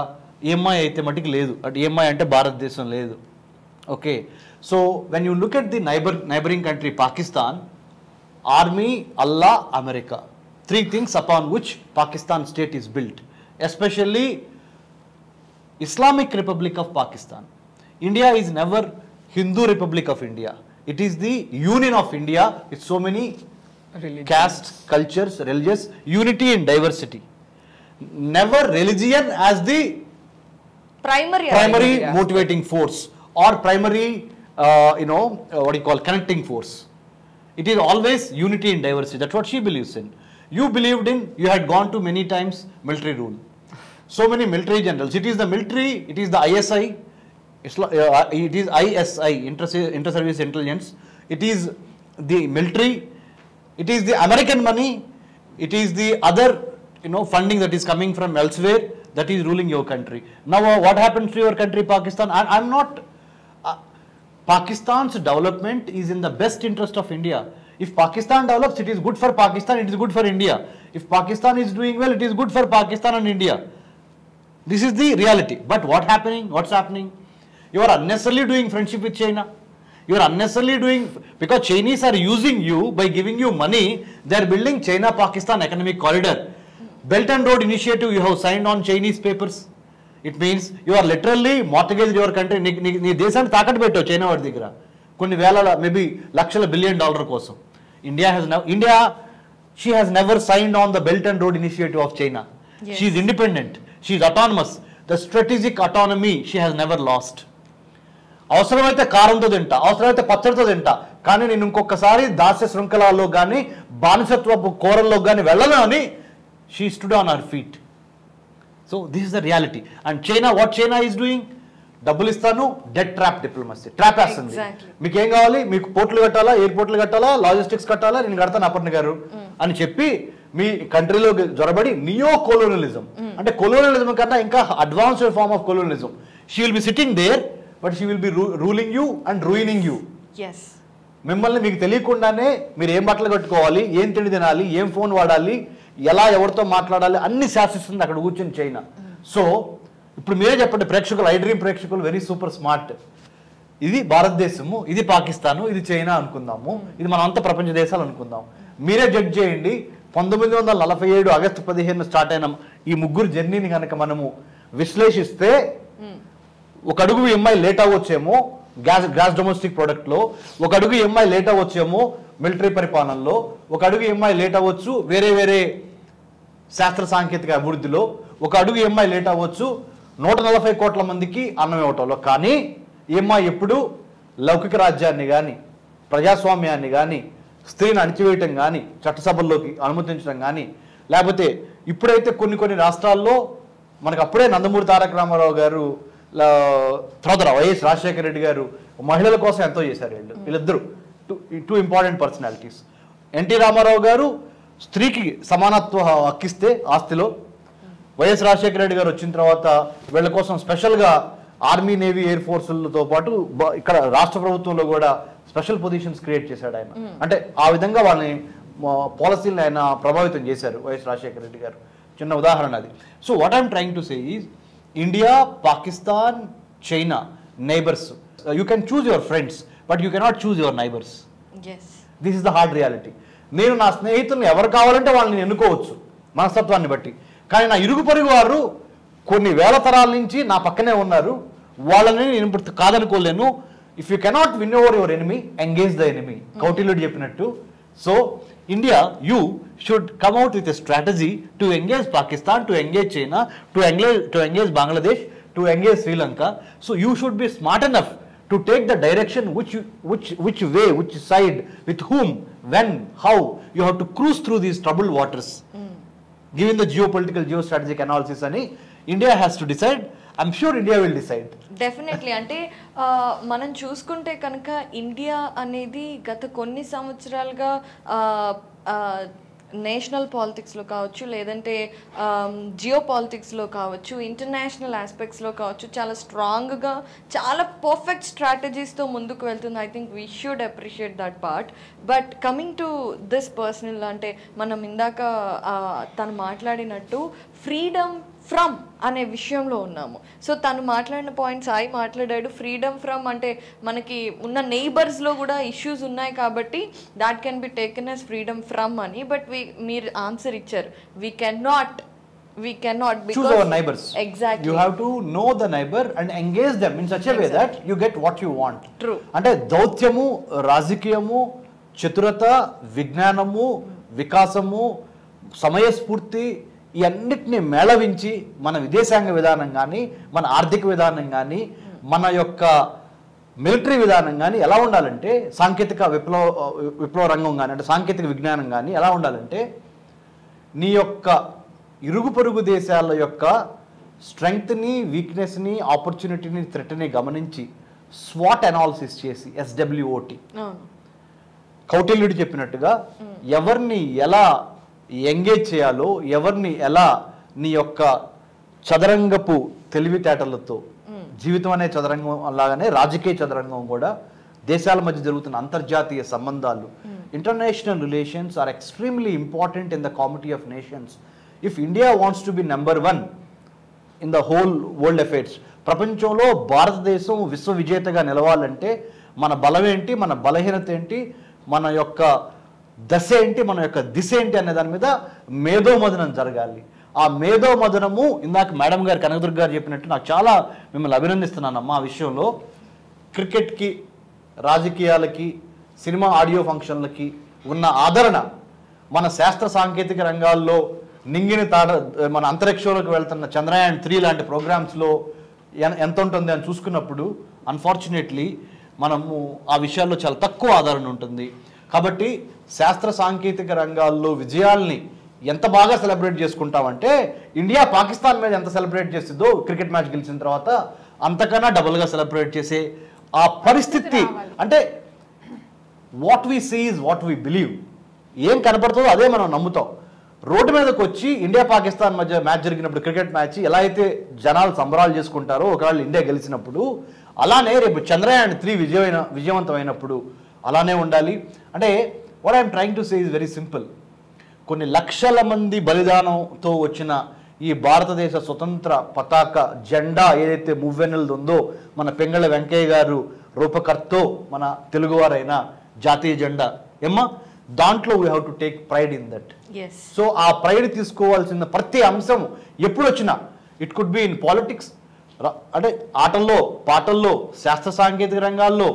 EMI అయితే మటుకు లేదు. అటు EMI అంటే భారతదేశం లేదు. Okay, so when you look at the neighbouring country Pakistan, army, Allah, America, 3 things upon which Pakistan state is built, especially Islamic Republic of Pakistan. India is never Hindu Republic of India. It is the union of India with so many castes, cultures, religious, unity and diversity. Never religion as the primary motivating force or primary what you call connecting force. It is always unity and diversity. That's what she believes in. You believed in, you had gone to many times military rule. So many military generals. It is the military, it is the ISI, it is ISI, Inter-Service Intelligence. It is the military, it is the American money, it is the other funding that is coming from elsewhere that is ruling your country. Now what happens to your country, Pakistan? I'm not... Pakistan's development is in the best interest of India. If Pakistan develops, it is good for Pakistan, it is good for India. If Pakistan is doing well, it is good for Pakistan and India. This is the reality. But what's happening? You are unnecessarily doing friendship with China. You are unnecessarily doing, because Chinese are using you by giving you money. They are building China-Pakistan economic corridor. Belt and Road Initiative, you have signed on Chinese papers. It means you are literally mortgaged your country. నీ దేశాన్ని తాకట్టు పెట్టావు చైనా వాడి దగ్గర కొన్ని వేల, మేబీ లక్షల $1 billion కోసం. She has never signed on the Belt and Road Initiative of China. Yes. She is independent. She is autonomous. The strategic autonomy she has never lost. అవసరమైతే కారంతో తింటా, అవసరమైతే పచ్చడితో తింటా, కానీ నేను ఇంకొకసారి దాస్య శృంఖలాల్లో కానీ బానిసత్వపు కోరల్లో కానీ వెళ్ళను అని she stood on her feet. So this is the reality. And China, what China is doing? డబ్బులు ఇస్తాను, డెట్ ట్రాప్ డిప్లొమసీ, ట్రాప్ వేస్తుంది. మీకు ఏం కావాలి? మీకు పోర్టులు కట్టాలా, ఎయిర్పోర్ట్లు కట్టాలా, లాజిస్టిక్స్ కట్టాలా, నేను కడతాను అపర్ణ గారు అని చెప్పి మీ కంట్రీలో జొరబడి నియో కొలోనియలిజం, అంటే కొలోనియలిజం కన్నా ఇంకా advanced form of colonialism. She will be sitting there, but she will be ruling you and ruining you. మిమ్మల్ని మీకు తెలియకుండానే మీరు ఏం బట్టలు కట్టుకోవాలి, ఏం తిండి తినాలి, ఏం ఫోన్ వాడాలి, ఎలా ఎవరితో మాట్లాడాలి అన్ని శాసిస్తుంది అక్కడ కూర్చొని చైనా. సో ఇప్పుడు మీరే చెప్పండి ప్రేక్షకులు, iDream ప్రేక్షకులు వెరీ సూపర్ స్మార్ట్. ఇది భారతదేశము, ఇది పాకిస్తాను, ఇది చైనా అనుకుందాము, ఇది మనం అంతా ప్రపంచ దేశాలు అనుకుందాం. మీరే జడ్జ్ చేయండి. 1947 ఆగస్టు 15 స్టార్ట్ అయిన ఈ ముగ్గురు జర్నీని కనుక మనము విశ్లేషిస్తే ఒక అడుగు EMI లేట్ అవ్వచ్చేమో గ్యాస్ డొమెస్టిక్ ప్రోడక్ట్లో, ఒక అడుగు EMI లేట్ అవ్వచ్చేమో మిలిటరీ పరిపాలనలో, ఒక అడుగు EMI లేట్ అవ్వచ్చు వేరే వేరే శాస్త్ర సాంకేతిక అభివృద్ధిలో, ఒక అడుగు EMI లేట్ అవ్వచ్చు 140 కోట్ల మందికి అన్నం ఇవ్వటంలో. కానీ EMI ఎప్పుడు లౌకిక రాజ్యాన్ని కానీ, ప్రజాస్వామ్యాన్ని కానీ, స్త్రీని అణిచివేయటం కానీ, చట్టసభల్లోకి అనుమతించడం కానీ, లేకపోతే ఇప్పుడైతే కొన్ని రాష్ట్రాల్లో మనకు అప్పుడే నందమూరి తారక రామారావు గారు, తర్వాత వైఎస్ రాజశేఖర రెడ్డి గారు మహిళల కోసం ఎంతో చేశారు. వీళ్ళిద్దరు two important personalities. NT Rama Rao garu స్త్రీకి సమానత్వ హక్కిస్తే ఆస్తిలో, వైఎస్ రాజశేఖర రెడ్డి గారు వచ్చిన తర్వాత వీళ్ళ కోసం స్పెషల్గా ఆర్మీ నేవీ ఎయిర్ ఫోర్సులతో పాటు ఇక్కడ రాష్ట్ర ప్రభుత్వంలో కూడా స్పెషల్ పొజిషన్స్ క్రియేట్ చేశాడు ఆయన. అంటే ఆ విధంగా వాళ్ళని పాలసీలను ఆయన ప్రభావితం చేశారు వైఎస్ రాజశేఖర రెడ్డి గారు. చిన్న ఉదాహరణ అది. So what I'm trying to say is India, Pakistan, China neighbours. You can choose your friends but you cannot choose your neighbours. This is the hard reality. నేను నా స్నేహితులను ఎవరు కావాలంటే వాళ్ళని ఎన్నుకోవచ్చు మనస్తత్వాన్ని బట్టి, కానీ నా ఇరుగు పొరుగు వారు కొన్ని వేల తరాల నుంచి నా పక్కనే ఉన్నారు, వాళ్ళని నేను ఇప్పుడు కాదనుకోలేను. If you cannot win over your enemy, engage the enemy, కౌటిల్యుడు చెప్పినట్టు. So India, you should come out with a strategy to engage Pakistan, to engage China, to engage Bangladesh, to engage Sri Lanka. So you should be smart enough to take the direction which way, which side, with whom, when, how you have to cruise through these troubled waters. Given the geopolitical, geostrategic analysis, ani India has to decide. I'm sure India will decide. Definitely. అంటే మనం చూసుకుంటే కనుక ఇండియా అనేది గత కొన్ని సంవత్సరాలుగా నేషనల్ పాలిటిక్స్లో కావచ్చు, లేదంటే జియో పాలిటిక్స్లో కావచ్చు, ఇంటర్నేషనల్ ఆస్పెక్ట్స్లో కావచ్చు, చాలా స్ట్రాంగ్గా, చాలా పర్ఫెక్ట్ స్ట్రాటజీస్తో ముందుకు వెళ్తుంది. I think we should appreciate that part. But coming to this personal, అంటే మనం ఇందాక తను మాట్లాడినట్టు ఫ్రీడమ్ ఫ్రమ్ అనే విషయంలో ఉన్నాము. సో తను మాట్లాడిన పాయింట్స్ సాయి మాట్లాడాడు. ఫ్రీడమ్ ఫ్రమ్ అంటే మనకి ఉన్న నైబర్స్లో కూడా ఇష్యూస్ ఉన్నాయి కాబట్టి that can be taken as freedom from అని. బట్ మీరు ఆన్సర్ ఇచ్చారు, we cannot because choose our neighbors. Exactly. You have to know the neighbor and engage them in such a way that you get what you want. True. అంటే దౌత్యము, రాజకీయము, చతురత, విజ్ఞానము, వికాసము, సమయస్ఫూర్తి, ఈ అన్నిటిని మేళవించి మన విదేశాంగ విధానం కానీ, మన ఆర్థిక విధానం కానీ, మన యొక్క మిలిటరీ విధానం కానీ ఎలా ఉండాలంటే, సాంకేతిక విప్లవ రంగం కానీ, అంటే సాంకేతిక విజ్ఞానం కానీ ఎలా ఉండాలంటే, నీ యొక్క ఇరుగు పొరుగు దేశాల యొక్క స్ట్రెంగ్త్ని, వీక్నెస్ని, ఆపర్చునిటీని, థ్రెట్ని గమనించి స్వాట్ అనాలిసిస్ చేసి, SWOT, కౌటిల్యుడు చెప్పినట్టుగా ఎవరిని ఎలా ఎంగేజ్ చేయాలో, ఎవరిని ఎలా నీ యొక్క చదరంగపు తెలివితేటలతో, జీవితం అనే చదరంగం అలాగనే రాజకీయ చదరంగం కూడా, దేశాల మధ్య జరుగుతున్న అంతర్జాతీయ సంబంధాలు, international relations are extremely important in the comity of nations. If India wants to be number 1 in the whole world affairs, ప్రపంచంలో భారతదేశం విశ్వ విజేతగా నిలవాలంటే మన బలం ఏంటి, మన బలహీనత ఏంటి, మన యొక్క దశ ఏంటి, మన యొక్క దిశ ఏంటి అనే దాని మీద మేధోమదనం జరగాలి. ఆ మేధోమదనము ఇందాక మేడం గారు, కనకదుర్గ గారు చెప్పినట్టు నాకు చాలా మిమ్మల్ని అభినందిస్తున్నానమ్మా ఆ విషయంలో. క్రికెట్కి, రాజకీయాలకి, సినిమా ఆడియో ఫంక్షన్లకి ఉన్న ఆదరణ మన శాస్త్ర సాంకేతిక రంగాల్లో నింగిని మన అంతరిక్షంలోకి వెళ్తున్న చంద్రయాన్ 3 లాంటి ప్రోగ్రామ్స్లో ఎంత ఉంటుంది అని చూసుకున్నప్పుడు అన్ఫార్చునేట్లీ మనము ఆ విషయాల్లో చాలా తక్కువ ఆదరణ ఉంటుంది. కాబట్టి శాస్త్ర సాంకేతిక రంగాల్లో విజయాల్ని ఎంత బాగా సెలబ్రేట్ చేసుకుంటామంటే, ఇండియా పాకిస్తాన్ మీద ఎంత సెలబ్రేట్ చేస్తుందో క్రికెట్ మ్యాచ్ గెలిచిన తర్వాత అంతకన్నా డబుల్గా సెలబ్రేట్ చేసే ఆ పరిస్థితి. అంటే what we see is what we believe. ఏం కనపడుతుందో అదే మనం నమ్ముతాం. రోడ్డు మీదకి వచ్చి ఇండియా పాకిస్తాన్ మధ్య మ్యాచ్ జరిగినప్పుడు, క్రికెట్ మ్యాచ్ ఎలా అయితే జనాలు సంబరాలు చేసుకుంటారో ఒకవేళ ఇండియా గెలిచినప్పుడు, అలానే రేపు చంద్రయాన్ 3 విజయవంతమైనప్పుడు అలానే ఉండాలి. అంటే what I'm trying to say is very simple. కొన్ని లక్షల మంది బలిదానంతో వచ్చిన ఈ భారతదేశ స్వతంత్ర పతాక జెండా ఏదైతే మువ్వెన్నెలది ఉందో, మన పెంగళ వెంకయ్య గారు రూపకర్తో మన తెలుగువారైన జాతీయ జెండా ఏమ్మా, దాంట్లో we have to take pride in that. So ఆ ప్రైడ్ తీసుకోవాల్సిన ప్రతి అంశం ఎప్పుడు వచ్చినా, it could be in politics, అంటే ఆటల్లో, పాటల్లో, శాస్త్ర సాంకేతిక రంగాల్లో,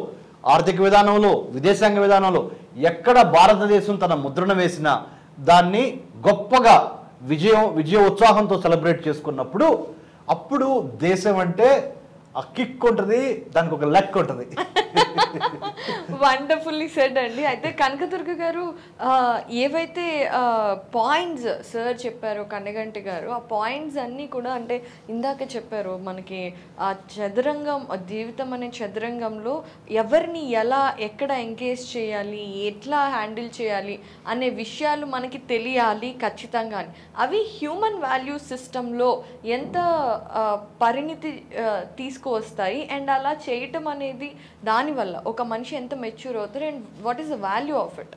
ఆర్థిక విధానంలో, విదేశాంగ విధానంలో ఎక్కడ భారతదేశం తన ముద్రణ వేసినా దాన్ని గొప్పగా విజయ ఉత్సాహంతో సెలబ్రేట్ చేసుకున్నప్పుడు అప్పుడు దేశం అంటే ఆ కిక్ ఉంటుంది, దానికి ఒక లెక్క ఉంటుంది. వండర్ఫుల్లీ సెడ్ అండి. అయితే కనకదుర్గ గారు ఏవైతే పాయింట్స్ సార్ చెప్పారో, కన్నెగంటి గారు, ఆ పాయింట్స్ అన్నీ కూడా అంటే ఇందాక చెప్పారు, మనకి ఆ చదరంగం, జీవితం అనే చదరంగంలో ఎవరిని ఎలా ఎక్కడ ఎంగేజ్ చేయాలి, ఎట్లా హ్యాండిల్ చేయాలి అనే విషయాలు మనకి తెలియాలి ఖచ్చితంగా. అవి హ్యూమన్ వాల్యూ సిస్టంలో ఎంత పరిణితి తీసుకువస్తాయి. అండ్ అలా చేయటం అనేది దానివల్ల ఒక మనిషి ఎంత మెచ్యూర్ అవుతారు and what is the value of it?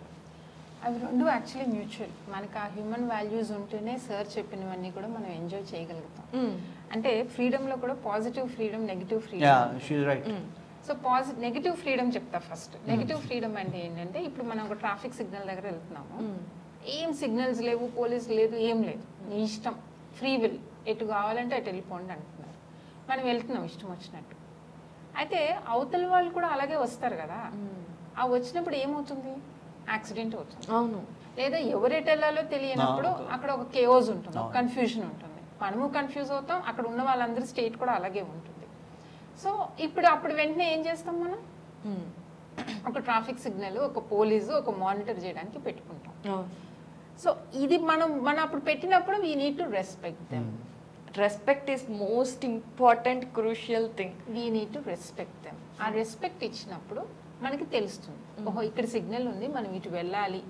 అవి రెండు యాక్చువల్లీ మ్యూచువల్. మనకు ఆ హ్యూమన్ వాల్యూస్ ఉంటేనే సార్ చెప్పినవన్నీ కూడా మనం ఎంజాయ్ చేయగలుగుతాం. అంటే ఫ్రీడమ్లో కూడా positive freedom, negative freedom. So negative freedom చెప్తా ఫస్ట్. నెగిటివ్ ఫ్రీడమ్ అంటే ఏంటంటే ఇప్పుడు మనం ఒక ట్రాఫిక్ సిగ్నల్ దగ్గర వెళ్తున్నాము, ఏం సిగ్నల్స్ లేవు, పోలీస్ లేదు, ఏం లేదు, నీ ఇష్టం, ఫ్రీ విల్, ఎటు కావాలంటే అటు వెళ్ళిపోండి అంటున్నారు. మనం వెళ్తున్నాం ఇష్టం వచ్చినట్టు. అయితే అవతల వాళ్ళు కూడా అలాగే వస్తారు కదా. ఆ వచ్చినప్పుడు ఏమవుతుంది? యాక్సిడెంట్ అవుతుంది. అవును. లేదా ఎవరెటు వెళ్ళాలో తెలియనప్పుడు అక్కడ ఒక కేఓస్ ఉంటుంది, కన్ఫ్యూజన్ ఉంటుంది. మనము కన్ఫ్యూజ్ అవుతాం, అక్కడ ఉన్న వాళ్ళందరి స్టేట్ కూడా అలాగే ఉంటుంది. సో అప్పుడు వెంటనే ఏం చేస్తాం మనం? ఒక ట్రాఫిక్ సిగ్నల్, ఒక పోలీసు, ఒక మానిటర్ చేయడానికి పెట్టుకుంటాం. సో ఇది మనం అప్పుడు పెట్టినప్పుడు we need to respect them. Respect is most important crucial thing. We need to respect them. ఆ రెస్పెక్ట్ ఇచ్చినప్పుడు మనకి తెలుస్తుంది, ఓహో ఇక్కడ సిగ్నల్ ఉంది, మనం ఇటు వెళ్ళాలి.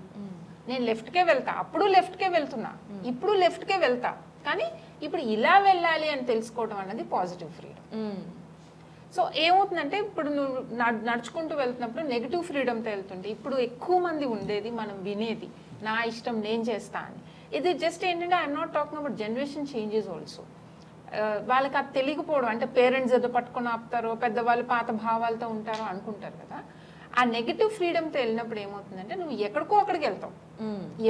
నేను లెఫ్ట్కే వెళ్తా, అప్పుడు లెఫ్ట్కే వెళ్తున్నా, ఇప్పుడు లెఫ్ట్కే వెళ్తా, కానీ ఇప్పుడు ఇలా వెళ్ళాలి అని తెలుసుకోవడం అన్నది పాజిటివ్ ఫ్రీడమ్. సో ఏమవుతుందంటే ఇప్పుడు నువ్వు నడుచుకుంటూ వెళ్తున్నప్పుడు నెగిటివ్ ఫ్రీడమ్తో వెళ్తుంటే ఇప్పుడు ఎక్కువ మంది ఉండేది మనం వినేది నా ఇష్టం నేను చేస్తా అని. ఇది జస్ట్ ఏంటంటే I'm not talking about generation changes also. వాళ్ళకి అది తెలియకపోవడం, అంటే పేరెంట్స్ ఏదో పట్టుకొని ఆపుతారో, పెద్దవాళ్ళు పాత భావాలతో ఉంటారో అనుకుంటారు కదా. ఆ నెగిటివ్ ఫ్రీడమ్తో వెళ్ళినప్పుడు ఏమవుతుందంటే నువ్వు ఎక్కడికో అక్కడికి వెళ్తావు.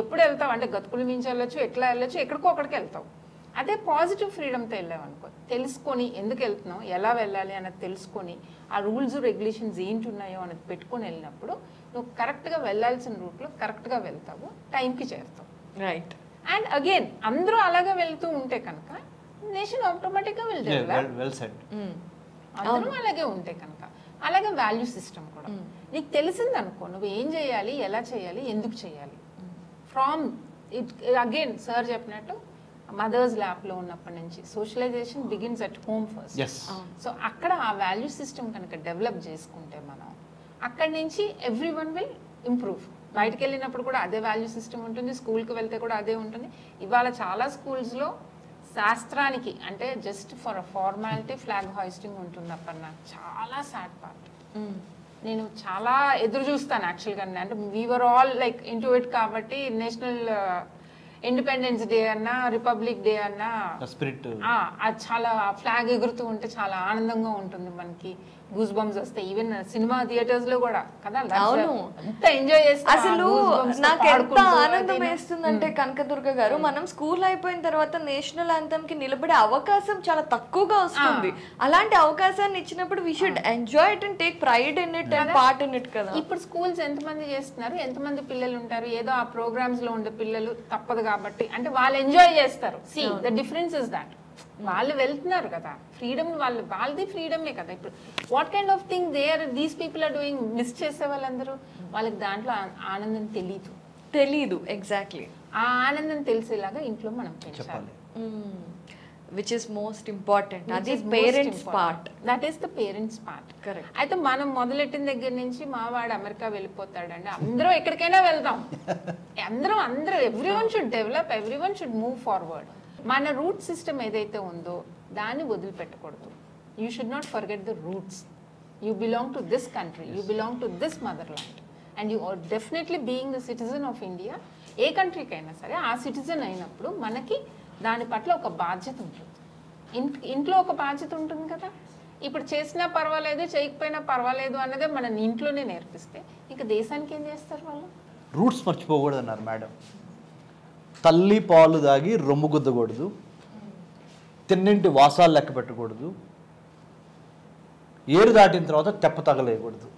ఎప్పుడు వెళ్తావు అంటే గతుకుల మించి వెళ్ళొచ్చు, ఎట్లా వెళ్ళొచ్చు, ఎక్కడికో అక్కడికి వెళ్తావు. అదే పాజిటివ్ ఫ్రీడమ్తో వెళ్ళావు అనుకో, తెలుసుకొని ఎందుకు వెళ్తున్నావు, ఎలా వెళ్ళాలి అన్నది తెలుసుకొని ఆ రూల్స్ రెగ్యులేషన్స్ ఏంటి ఉన్నాయో అన్నది పెట్టుకొని వెళ్ళినప్పుడు నువ్వు కరెక్ట్గా వెళ్ళాల్సిన రూట్లో కరెక్ట్గా వెళ్తావు, టైంకి చేరుతావు. రైట్. అండ్ అగైన్ అందరూ అలాగే వెళ్తూ ఉంటే కనుక నేషన్ ఆటోమేటిక్గా విల్ డెవలప్. అందరూ అలాగే ఉంటే కనుక. అలాగే వాల్యూ సిస్టమ్ కూడా నీకు తెలిసింది అనుకో, నువ్వు ఏం చేయాలి, ఎలా చేయాలి, ఎందుకు చేయాలి. ఫ్రమ్ ఇట్ అగైన్ సార్ చెప్పినట్టు మదర్స్ ల్యాప్లో ఉన్నప్పటి నుంచి socialisation begins at home first. So అక్కడ ఆ వాల్యూ సిస్టమ్ కనుక డెవలప్ చేసుకుంటే మనం అక్కడి నుంచి ఎవ్రీ వన్ విల్ ఇంప్రూవ్. బయటకు వెళ్ళినప్పుడు కూడా అదే వాల్యూ సిస్టమ్ ఉంటుంది, స్కూల్కి వెళ్తే కూడా అదే ఉంటుంది. ఇవాళ చాలా స్కూల్స్లో శాస్త్రానికి అంటే just for a formality flag hoisting ఉంటుంది. అప్పన్న చాలా సాడ్ పార్ట్. నేను చాలా ఎదురు చూస్తాను యాక్చువల్గా. అంటే we are all like into it కాబట్టి నేషనల్ ఇండిపెండెన్స్ డే అన్నా రిపబ్లిక్ డే అన్నా స్పిరిట్ అది చాలా ఫ్లాగ్ ఎగురుతూ ఉంటే చాలా ఆనందంగా ఉంటుంది, మనకి గూస్ బంప్స్ వస్తాయి. ఈవెన్ సినిమా థియేటర్స్ లో కూడా కదా ఎంత ఎంజాయ్ చేస్తాం. అసలు నాకు ఎంత ఆనందం వేస్తుందంటే కనకదుర్గ గారు, మనం స్కూల్ అయిపోయిన తర్వాత నేషనల్ యాంథమ్ కి నిలబడే అవకాశం చాలా తక్కువగా వస్తుంది. అలాంటి అవకాశాన్ని ఇచ్చినప్పుడు we should enjoy it and take pride in it and part in it కదా. ఇప్పుడు స్కూల్స్ ఎంతమంది చేస్తున్నారు, ఎంతమంది పిల్లలు ఉంటారు, ఏదో ఆ ప్రోగ్రామ్స్ లో ఉండే పిల్లలు తప్పదు కాబట్టి అంటే వాళ్ళు ఎంజాయ్ చేస్తారు. See the difference is that వాళ్ళు వెళ్తున్నారు కదా, ఫ్రీడమ్ వాళ్ళది ఫ్రీడమే కదా. ఇప్పుడు what kind of thing these people are doing miss చేసే వాళ్ళందరూ, వాళ్ళకి దాంట్లో ఆనందం తెలీదు. ఎగ్జాక్ట్లీ. ఆ ఆనందం తెలిసేలాగా ఇంట్లో మనం పెంచాలి. Which is most important. అది parents part. That is the parents part. Correct. అయితే మనం మొదలెట్టిన దగ్గర నుంచి మా వాడు అమెరికా వెళ్ళిపోతాడండి, అందరూ ఎక్కడికైనా వెళ్దాం, అందరూ everyone should develop, everyone should move forward. మన రూట్ సిస్టమ్ ఏదైతే ఉందో దాన్ని వదిలిపెట్టకూడదు. You should not forget the roots. You belong to this country, you belong to this mother land and you are definitely being the citizen of India. ఏ కంట్రీకి అయినా సరే ఆ సిటిజన్ అయినప్పుడు మనకి దాని పట్ల ఒక బాధ్యత ఉంటుంది. ఇంట్లో ఒక బాధ్యత ఉంటుంది కదా. ఇప్పుడు చేసినా పర్వాలేదు, చేయకపోయినా పర్వాలేదు అన్నదే మన ఇంట్లోనే నేర్పిస్తే ఇంకా దేశానికి ఏం చేస్తారు వాళ్ళు. రూట్స్ మర్చిపోకూడదు అన్నారు మేడం. తల్లి పాలు దాగి రొమ్ము గుద్దకూడదు, తిన్నింటి వాసాలు లెక్క పెట్టకూడదు, ఏరు దాటిన తర్వాత తెప్ప తగలేయకూడదు.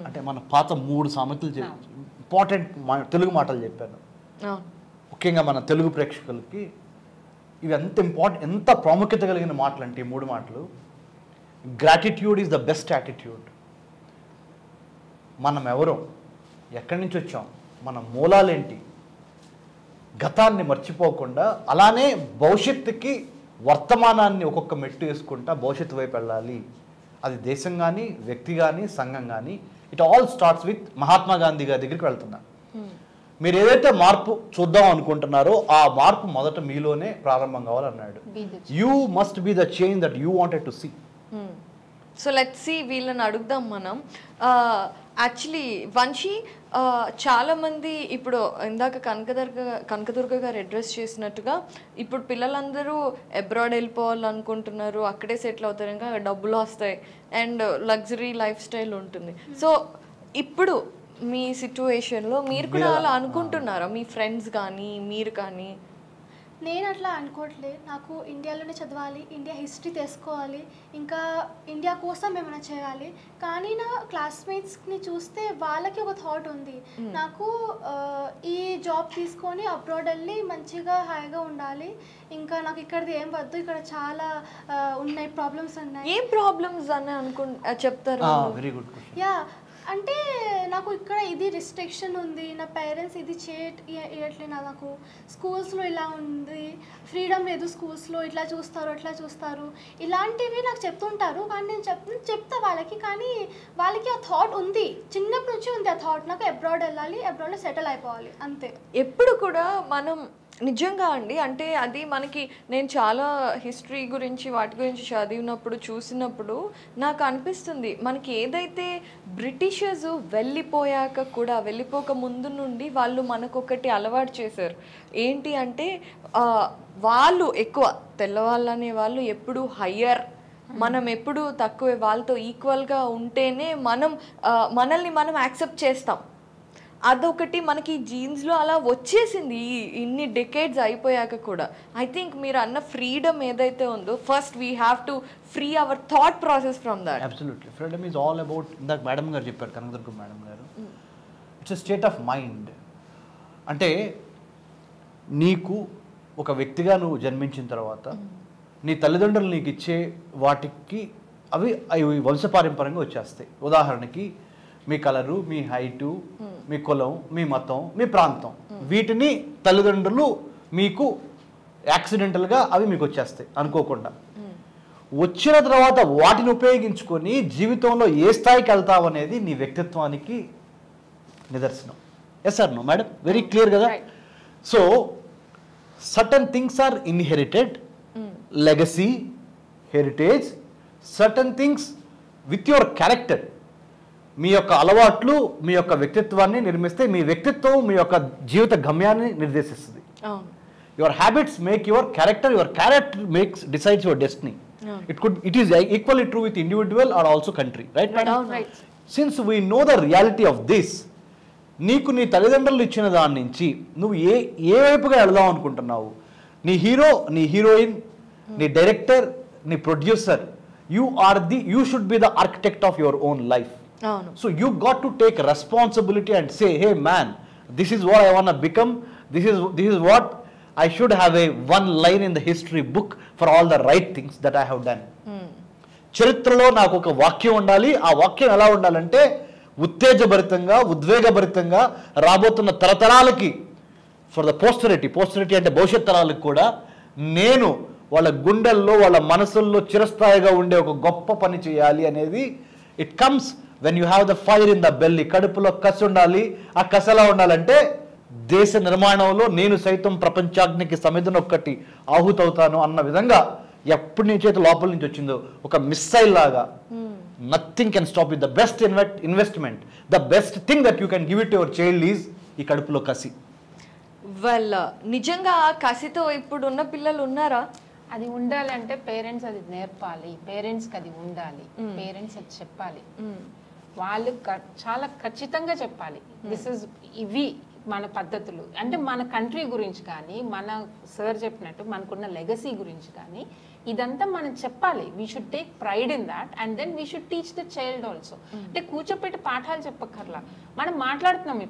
అంటే మన పాత 3 సామెతలు ఇంపార్టెంట్ తెలుగు మాటలు చెప్పాను. ముఖ్యంగా మన తెలుగు ప్రేక్షకులకి ఇవి ఎంత ప్రాముఖ్యత కలిగిన మాటలు అంటే ఈ 3 మాటలు. Gratitude is the best attitude. మనం ఎవరో, ఎక్కడి నుంచి వచ్చాం, మన మూలాలేంటి, గతాన్ని మర్చిపోకుండా అలానే భవిష్యత్తుకి వర్తమానాన్ని ఒక్కొక్క మెట్టు వేసుకుంటా భవిష్యత్తు వైపు వెళ్ళాలి. అది దేశం కానీ, వ్యక్తి కానీ, సంఘం కానీ. It all starts with Mahatma Gandhi గారి దగ్గరికి వెళ్తున్నా. మీరు ఏదైతే మార్పు చూద్దాం అనుకుంటున్నారో ఆ మార్పు మొదట మీలోనే ప్రారంభం కావాలన్నాడు. You must be the change that you wanted to see. So let's see వీళ్ళని అడుగుదాం మనం. యాక్చువల్లీ వంశీ, చాలామంది ఇప్పుడు ఇందాక కనకదుర్గ గారు అడ్రస్ చేసినట్టుగా ఇప్పుడు పిల్లలందరూ అబ్రాడ్ వెళ్ళిపోవాలనుకుంటున్నారు, అక్కడే సెటిల్ అవుతారు, ఇంకా డబ్బులు వస్తాయి అండ్ లగ్జరీ లైఫ్ స్టైల్ ఉంటుంది. సో ఇప్పుడు మీ సిచ్యువేషన్లో మీరు కూడా అలా అనుకుంటున్నారా, మీ ఫ్రెండ్స్ కానీ మీరు కానీ? నేను అట్లా అనుకోవట్లేదు. నాకు ఇండియాలోనే చదవాలి, ఇండియా హిస్టరీ తెలుసుకోవాలి, ఇంకా ఇండియా కోసం ఏమైనా చేయాలి. కానీ నా క్లాస్మేట్స్ని చూస్తే వాళ్ళకి ఒక థాట్ ఉంది, నాకు ఈ జాబ్ తీసుకొని అబ్రాడ్ వెళ్ళి మంచిగా హాయిగా ఉండాలి, ఇంకా నాకు ఇక్కడది ఏం వద్దు, ఇక్కడ చాలా ఉన్నాయి ప్రాబ్లమ్స్ ఉన్నాయి. ఏం ప్రాబ్లమ్స్ అని చెప్తారు? Very good question. యా, అంటే నాకు ఇక్కడ ఇది రిస్ట్రిక్షన్ ఉంది, నా పేరెంట్స్ ఇది చేయట్లేదు, నాకు స్కూల్స్లో ఇలా ఉంది, ఫ్రీడమ్ లేదు స్కూల్స్లో, ఇట్లా చూస్తారు అట్లా చూస్తారు, ఇలాంటివి నాకు చెప్తుంటారు. కానీ నేను చెప్తా వాళ్ళకి, కానీ వాళ్ళకి ఆ థాట్ ఉంది, చిన్నప్పటి నుంచి ఉంది ఆ థాట్, నాకు అబ్రాడ్ వెళ్ళాలి, అబ్రాడ్లో సెటిల్ అయిపోవాలి అంతే. ఎప్పుడు కూడా మనం నిజంగా అండి, అంటే అది మనకి, నేను చాలా హిస్టరీ గురించి వాటి గురించి చదివినప్పుడు చూసినప్పుడు నాకు అనిపిస్తుంది, మనకి ఏదైతే బ్రిటిషర్స్ వెళ్ళిపోయాక కూడా, వెళ్ళిపోక ముందు నుండి వాళ్ళు మనకొకటి అలవాటు చేశారు. ఏంటి అంటే వాళ్ళు ఎక్కువ తెల్లవాళ్ళు అనే వాళ్ళు ఎప్పుడు హయ్యర్, మనం ఎప్పుడు తక్కువే, వాళ్ళతో ఈక్వల్గా ఉంటేనే మనల్ని మనం యాక్సెప్ట్ చేస్తాం. అదొకటి మనకి జీన్స్లో అలా వచ్చేసింది ఇన్ని డెకేడ్స్ అయిపోయాక కూడా. ఐ థింక్ మీరు అన్న ఫ్రీడమ్ ఏదైతే ఉందో, first we have to free our thought process from that. Absolutely, freedom is all about, ఇందాక మేడం గారు చెప్పారు, కనకదుర్గ మేడం గారు, it's a state of mind. అంటే నీకు ఒక వ్యక్తిగా నువ్వు జన్మించిన తర్వాత నీ తల్లిదండ్రులు నీకు ఇచ్చే వాటికి అవి వంశపారంపర్యంగా వచ్చేస్తాయి. ఉదాహరణకి మీ కలరు, మీ హైటు, మీ కులం, మీ మతం, మీ ప్రాంతం, వీటిని తల్లిదండ్రులు మీకు యాక్సిడెంటల్గా అవి మీకు వచ్చేస్తాయి అనుకోకుండా. వచ్చిన తర్వాత వాటిని ఉపయోగించుకొని జీవితంలో ఏ స్థాయికి వెళ్తావు అనేది నీ వ్యక్తిత్వానికి నిదర్శనం. Yes sir no madam, very clear కదా. So certain things are inherited, legacy, heritage, certain things with your character. మీ యొక్క అలవాట్లు మీ యొక్క వ్యక్తిత్వాన్ని నిర్మిస్తే, మీ వ్యక్తిత్వం మీ యొక్క జీవిత గమ్యాన్ని నిర్దేశిస్తుంది. Your habits make your character decides your destiny. It is equally true with individual or also country, right madam? Right. Since we know the reality of this, నీకు నీ తల్లిదండ్రులు ఇచ్చిన దాని నుంచి నువ్వు ఏ వైపుగా వెళదాం అనుకుంటున్నావు, నీ హీరో, నీ హీరోయిన్, నీ డైరెక్టర్, నీ producer, you should be the architect of your own life. So you got to take responsibility and say, hey man, this is what I want to become, this is what I should have one line in the history book for all the right things that I have done. చరిత్రలో నాకు ఒక వాక్యం ఉండాలి. ఆ వాక్యం ఎలా ఉండాలంటే ఉత్తేజభరితంగా, ఉద్వేగభరితంగా రాబోతున్న తరతరాలకి, ఫర్ ద పోస్టరిటీ అంటే భవిష్యత్ తరాలకు కూడా నేను వాళ్ళ గుండెల్లో, వాళ్ళ మనసుల్లో చిరస్థాయిగా ఉండే ఒక గొప్ప పని చేయాలి అనేది it comes when you have the fire in the belly. కడుపులో కసి ఉండాలి. ఆ కసి ఎలా ఉండాలంటే దేశ నిర్మాణంలో నేను సైతం ప్రపంచాగ్నికి సమిధనొక్కటి ఆహుతవుతాను అన్న విధంగా ఎప్పటి నుంచి అయితే లోపల నుంచి వచ్చిందో ఒక మిస్సైల్ లాగా, nothing can stop with the best investment, the best thing that you can give it your child is ఈ కడుపులో కసి. వెల్, నిజంగా ఆ కసితో ఇప్పుడు ఉన్న పిల్లలు ఉన్నారా? అది ఉండాలి అంటే పేరెంట్స్ అది నేర్పాలి, పేరెంట్స్కి అది ఉండాలి, పేరెంట్స్ అది చెప్పాలి, వాళ్ళు చాలా ఖచ్చితంగా చెప్పాలి. ఇవి మన పద్ధతులు అంటే మన కంట్రీ గురించి కానీ, మన సార్ చెప్పినట్టు మనకున్న లెగసీ గురించి కానీ ఇదంతా మనం చెప్పాలి. We should take pride in that and then we should teach the child also. అంటే కూర్చోపెట్టి పాఠాలు చెప్పక్కర్లా, మనం మాట్లాడుతున్నాం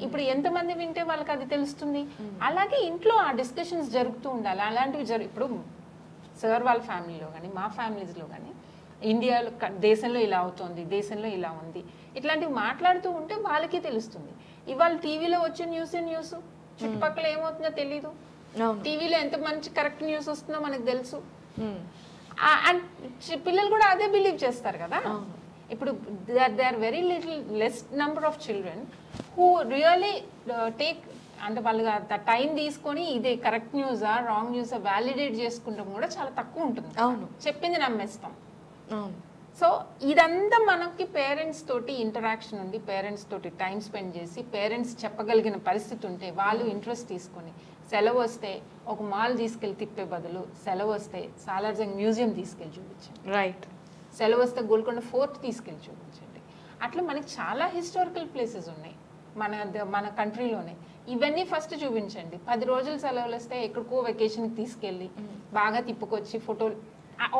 ఇప్పుడు ఎంతమంది వింటే వాళ్ళకి అది తెలుస్తుంది. అలాగే ఇంట్లో ఆ డిస్కషన్స్ జరుగుతూ ఉండాలి. అలాంటివి ఇప్పుడు సార్ వాళ్ళ ఫ్యామిలీలో కానీ, మా ఫ్యామిలీస్లో కానీ, ఇండియాలో దేశంలో ఇలా అవుతుంది, దేశంలో ఇలా ఉంది, ఇట్లాంటివి మాట్లాడుతూ ఉంటే వాళ్ళకి తెలుస్తుంది. ఇవాళ టీవీలో వచ్చే న్యూస్ చుట్టుపక్కల ఏమవుతుందో తెలీదు, టీవీలో ఎంత మంచి కరెక్ట్ న్యూస్ వస్తుందో మనకు తెలుసు. అండ్ పిల్లలు కూడా అదే బిలీవ్ చేస్తారు కదా. ఇప్పుడు they are very less number of children who really take, అంటే వాళ్ళు టైం తీసుకొని ఇదే కరెక్ట్ న్యూసా రాంగ్ న్యూసా వ్యాలిడేట్ చేసుకుంటాం కూడా చాలా తక్కువ ఉంటుంది. చెప్పింది నమ్మేస్తాం. సో ఇదంతా మనకి పేరెంట్స్ తోటి ఇంటరాక్షన్ ఉండి పేరెంట్స్ తోటి టైం స్పెండ్ చేసి పేరెంట్స్ చెప్పగలిగిన పరిస్థితి ఉంటే వాళ్ళు ఇంట్రెస్ట్ తీసుకొని సెలవు వస్తే ఒక మాల్ తీసుకెళ్ళి తిప్పే బదులు సెలవు వస్తే సాలార్జంగ్ మ్యూజియం తీసుకెళ్ళి చూపించండి, రైట్, సెలవు వస్తే గోల్కొండ ఫోర్ట్ తీసుకెళ్ళి చూపించండి. అట్లా మనకి చాలా హిస్టారికల్ ప్లేసెస్ ఉన్నాయి మన కంట్రీలోనే. ఇవన్నీ ఫస్ట్ చూపించండి. 10 రోజులు సెలవులు వస్తే ఎక్కడికో వెకేషన్కి తీసుకెళ్ళి బాగా తిప్పుకొచ్చి ఫోటోలు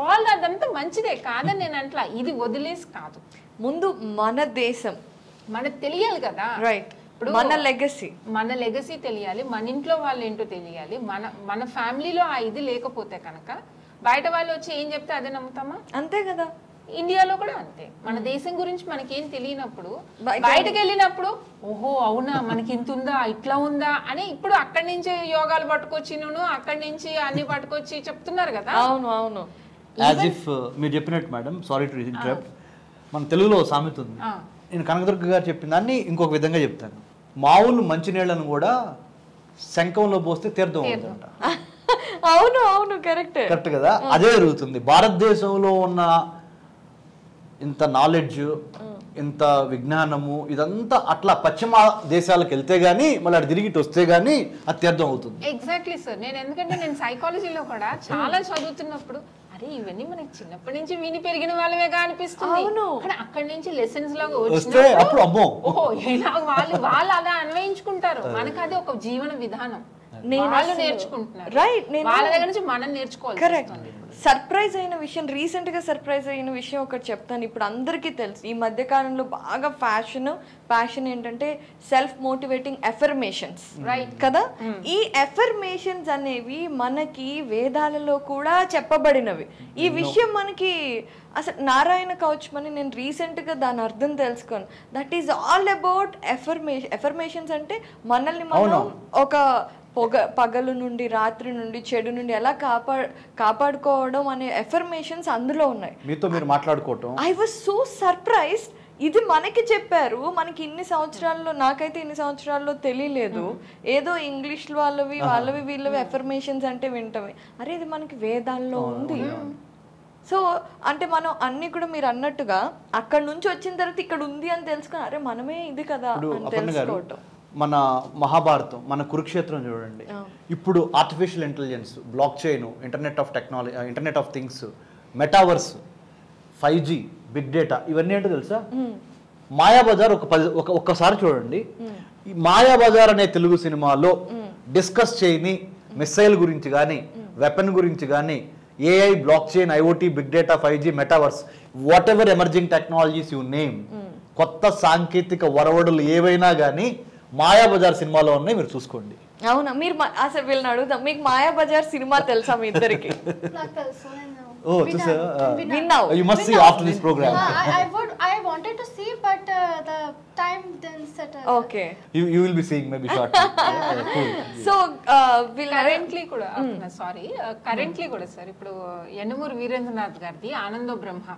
ఆల్ అదంతా మంచిదే కాదని నేను అంట్లా, ఇది వదిలేసి కాదు. ముందు మన దేశం మనకు తెలియాలి కదా, రైట్, ఇప్పుడు మన లెగసీ తెలియాలి, మన ఇంట్లో వాళ్ళు ఏంటో తెలియాలి. మన ఫ్యామిలీలో ఆ ఇది లేకపోతే కనుక బయట వాళ్ళు వచ్చి ఏం చెప్తే అదే నమ్ముతామా? అంతే కదా. ఇండియాలో కూడా అంతే. మన దేశం గురించి మనకేం తెలియనప్పుడు బయటకు వెళ్ళినప్పుడు ఓహో అవునా మనకి ఇంత ఉందా ఇట్లా ఉందా అని ఇప్పుడు అక్కడి నుంచి యోగాలు పట్టుకొచ్చి అక్కడి నుంచి అన్ని పట్టుకొచ్చి చెప్తున్నారు కదా. అవును అవును. యాజ్ ఇఫ్ మీరు చెప్పినట్టు మేడం, సారీ టు ఇంటరప్ట్, మన తెలుగులో సామెత ఉంది, నేను కనకదుర్గ గారు చెప్పిన దాన్ని ఇంకొక విధంగా చెప్తాను. మామూలు మంచినీళ్ళను కూడా శంఖంలో పోస్తే తీర్థం అవుతుందంట. అవును అవును, కరెక్ట్ కదా. అదే జరుగుతుంది. భారతదేశంలో ఉన్న ఇంత నాలెడ్జ్, ఇంత విజ్ఞానము, ఇదంతా అట్లా పశ్చిమ దేశాలకు వెళ్తే గానీ మళ్ళీ అటు తిరిగి వస్తే గానీ అది తీర్థం అవుతుంది. Exactly sir. నేను సైకాలజీలో కూడా చాలా చదువుతున్నప్పుడు అరే ఇవన్నీ మనకి చిన్నప్పటి నుంచి విని పెరిగిన వాళ్ళమే అనిపిస్తుంది. అక్కడి నుంచి లెసన్స్ లాగా వస్తే అప్పుడు అమ్మో ఓహో వాళ్ళు అలా అన్వయించుకుంటారు. మనకు అది ఒక జీవన విధానం, వాళ్ళు నేర్చుకుంటున్నారు. రైట్, వాళ్ళ దగ్గర నుంచి మనం నేర్చుకోవాలి. కరెక్ట్. సర్ప్రైజ్ అయిన విషయం, రీసెంట్ గా సర్ప్రైజ్ అయిన విషయం ఒకటి చెప్తాను. ఇప్పుడు అందరికీ తెలుసు ఈ మధ్య కాలంలో బాగా ప్యాషన్ ఏంటంటే సెల్ఫ్ మోటివేటింగ్ ఎఫర్మేషన్స్, రైట్ కదా. ఈ ఎఫర్మేషన్స్ అనేవి మనకి వేదాలలో కూడా చెప్పబడినవి. ఈ విషయం మనకి అసలు నారాయణ కౌచ్ అని నేను రీసెంట్ గా దాని అర్థం తెలుసుకోను. That is all about affirmations అంటే మనల్ని మనం ఒక పగలు నుండి రాత్రి నుండి చెడు నుండి ఎలా కాపాడుకోవడం అనే ఎఫర్మేషన్స్ అందులో ఉన్నాయి. మీతో మీరు మాట్లాడుకోవటం. I was so surprised. ఇది మనకి చెప్పారు, మనకి ఇన్ని సంవత్సరాల్లో, నాకైతే ఇన్ని సంవత్సరాల్లో తెలియలేదు. ఏదో ఇంగ్లీష్ వాళ్ళవి వీళ్ళవి ఎఫర్మేషన్స్ అంటే వింటమే. అరే ఇది మనకి వేదాల్లో ఉంది. సో అంటే మనం అన్ని కూడా మీరు అన్నట్టుగా అక్కడ నుంచి వచ్చిన తర్వాత ఇక్కడ ఉంది అని తెలుసుకుని అరే మనమే ఇది కదా అని తెలుసుకోవటం. మన మహాభారతం, మన కురుక్షేత్రం చూడండి. ఇప్పుడు artificial intelligence, block chain, internet of technology, internet of things, metaverse, 5G, big data, ఇవన్నీ ఏంటో తెలుసా? మాయాబజార్ ఒక్కసారి చూడండి. ఈ మాయాబజార్ అనే తెలుగు సినిమాలో డిస్కస్ చేయని మిసైల్ గురించి కానీ, వెపన్ గురించి కానీ, AI, block chain, IoT, big data, 5G, metaverse, whatever emerging technologies you name, కొత్త సాంకేతిక వరవడులు ఏవైనా కానీ మాయాబజార్ సినిమాలో ఉన్నాయి, మీరు చూసుకోండి. అవునా? మీరు అసలు వీళ్ళని అడుగుదాం, మీకు మాయాబజార్ సినిమా తెలుసా మీ ఇద్దరికి? Oh, you must see after this program. I wanted to see, but the time didn't settle. Okay. You will be seeing maybe shortly. Cool. So, currently kuda, currently kuda sir, ఇప్పుడు యనమూరి వీరేంద్రనాథ్ గారిది ఆనందో బ్రహ్మ,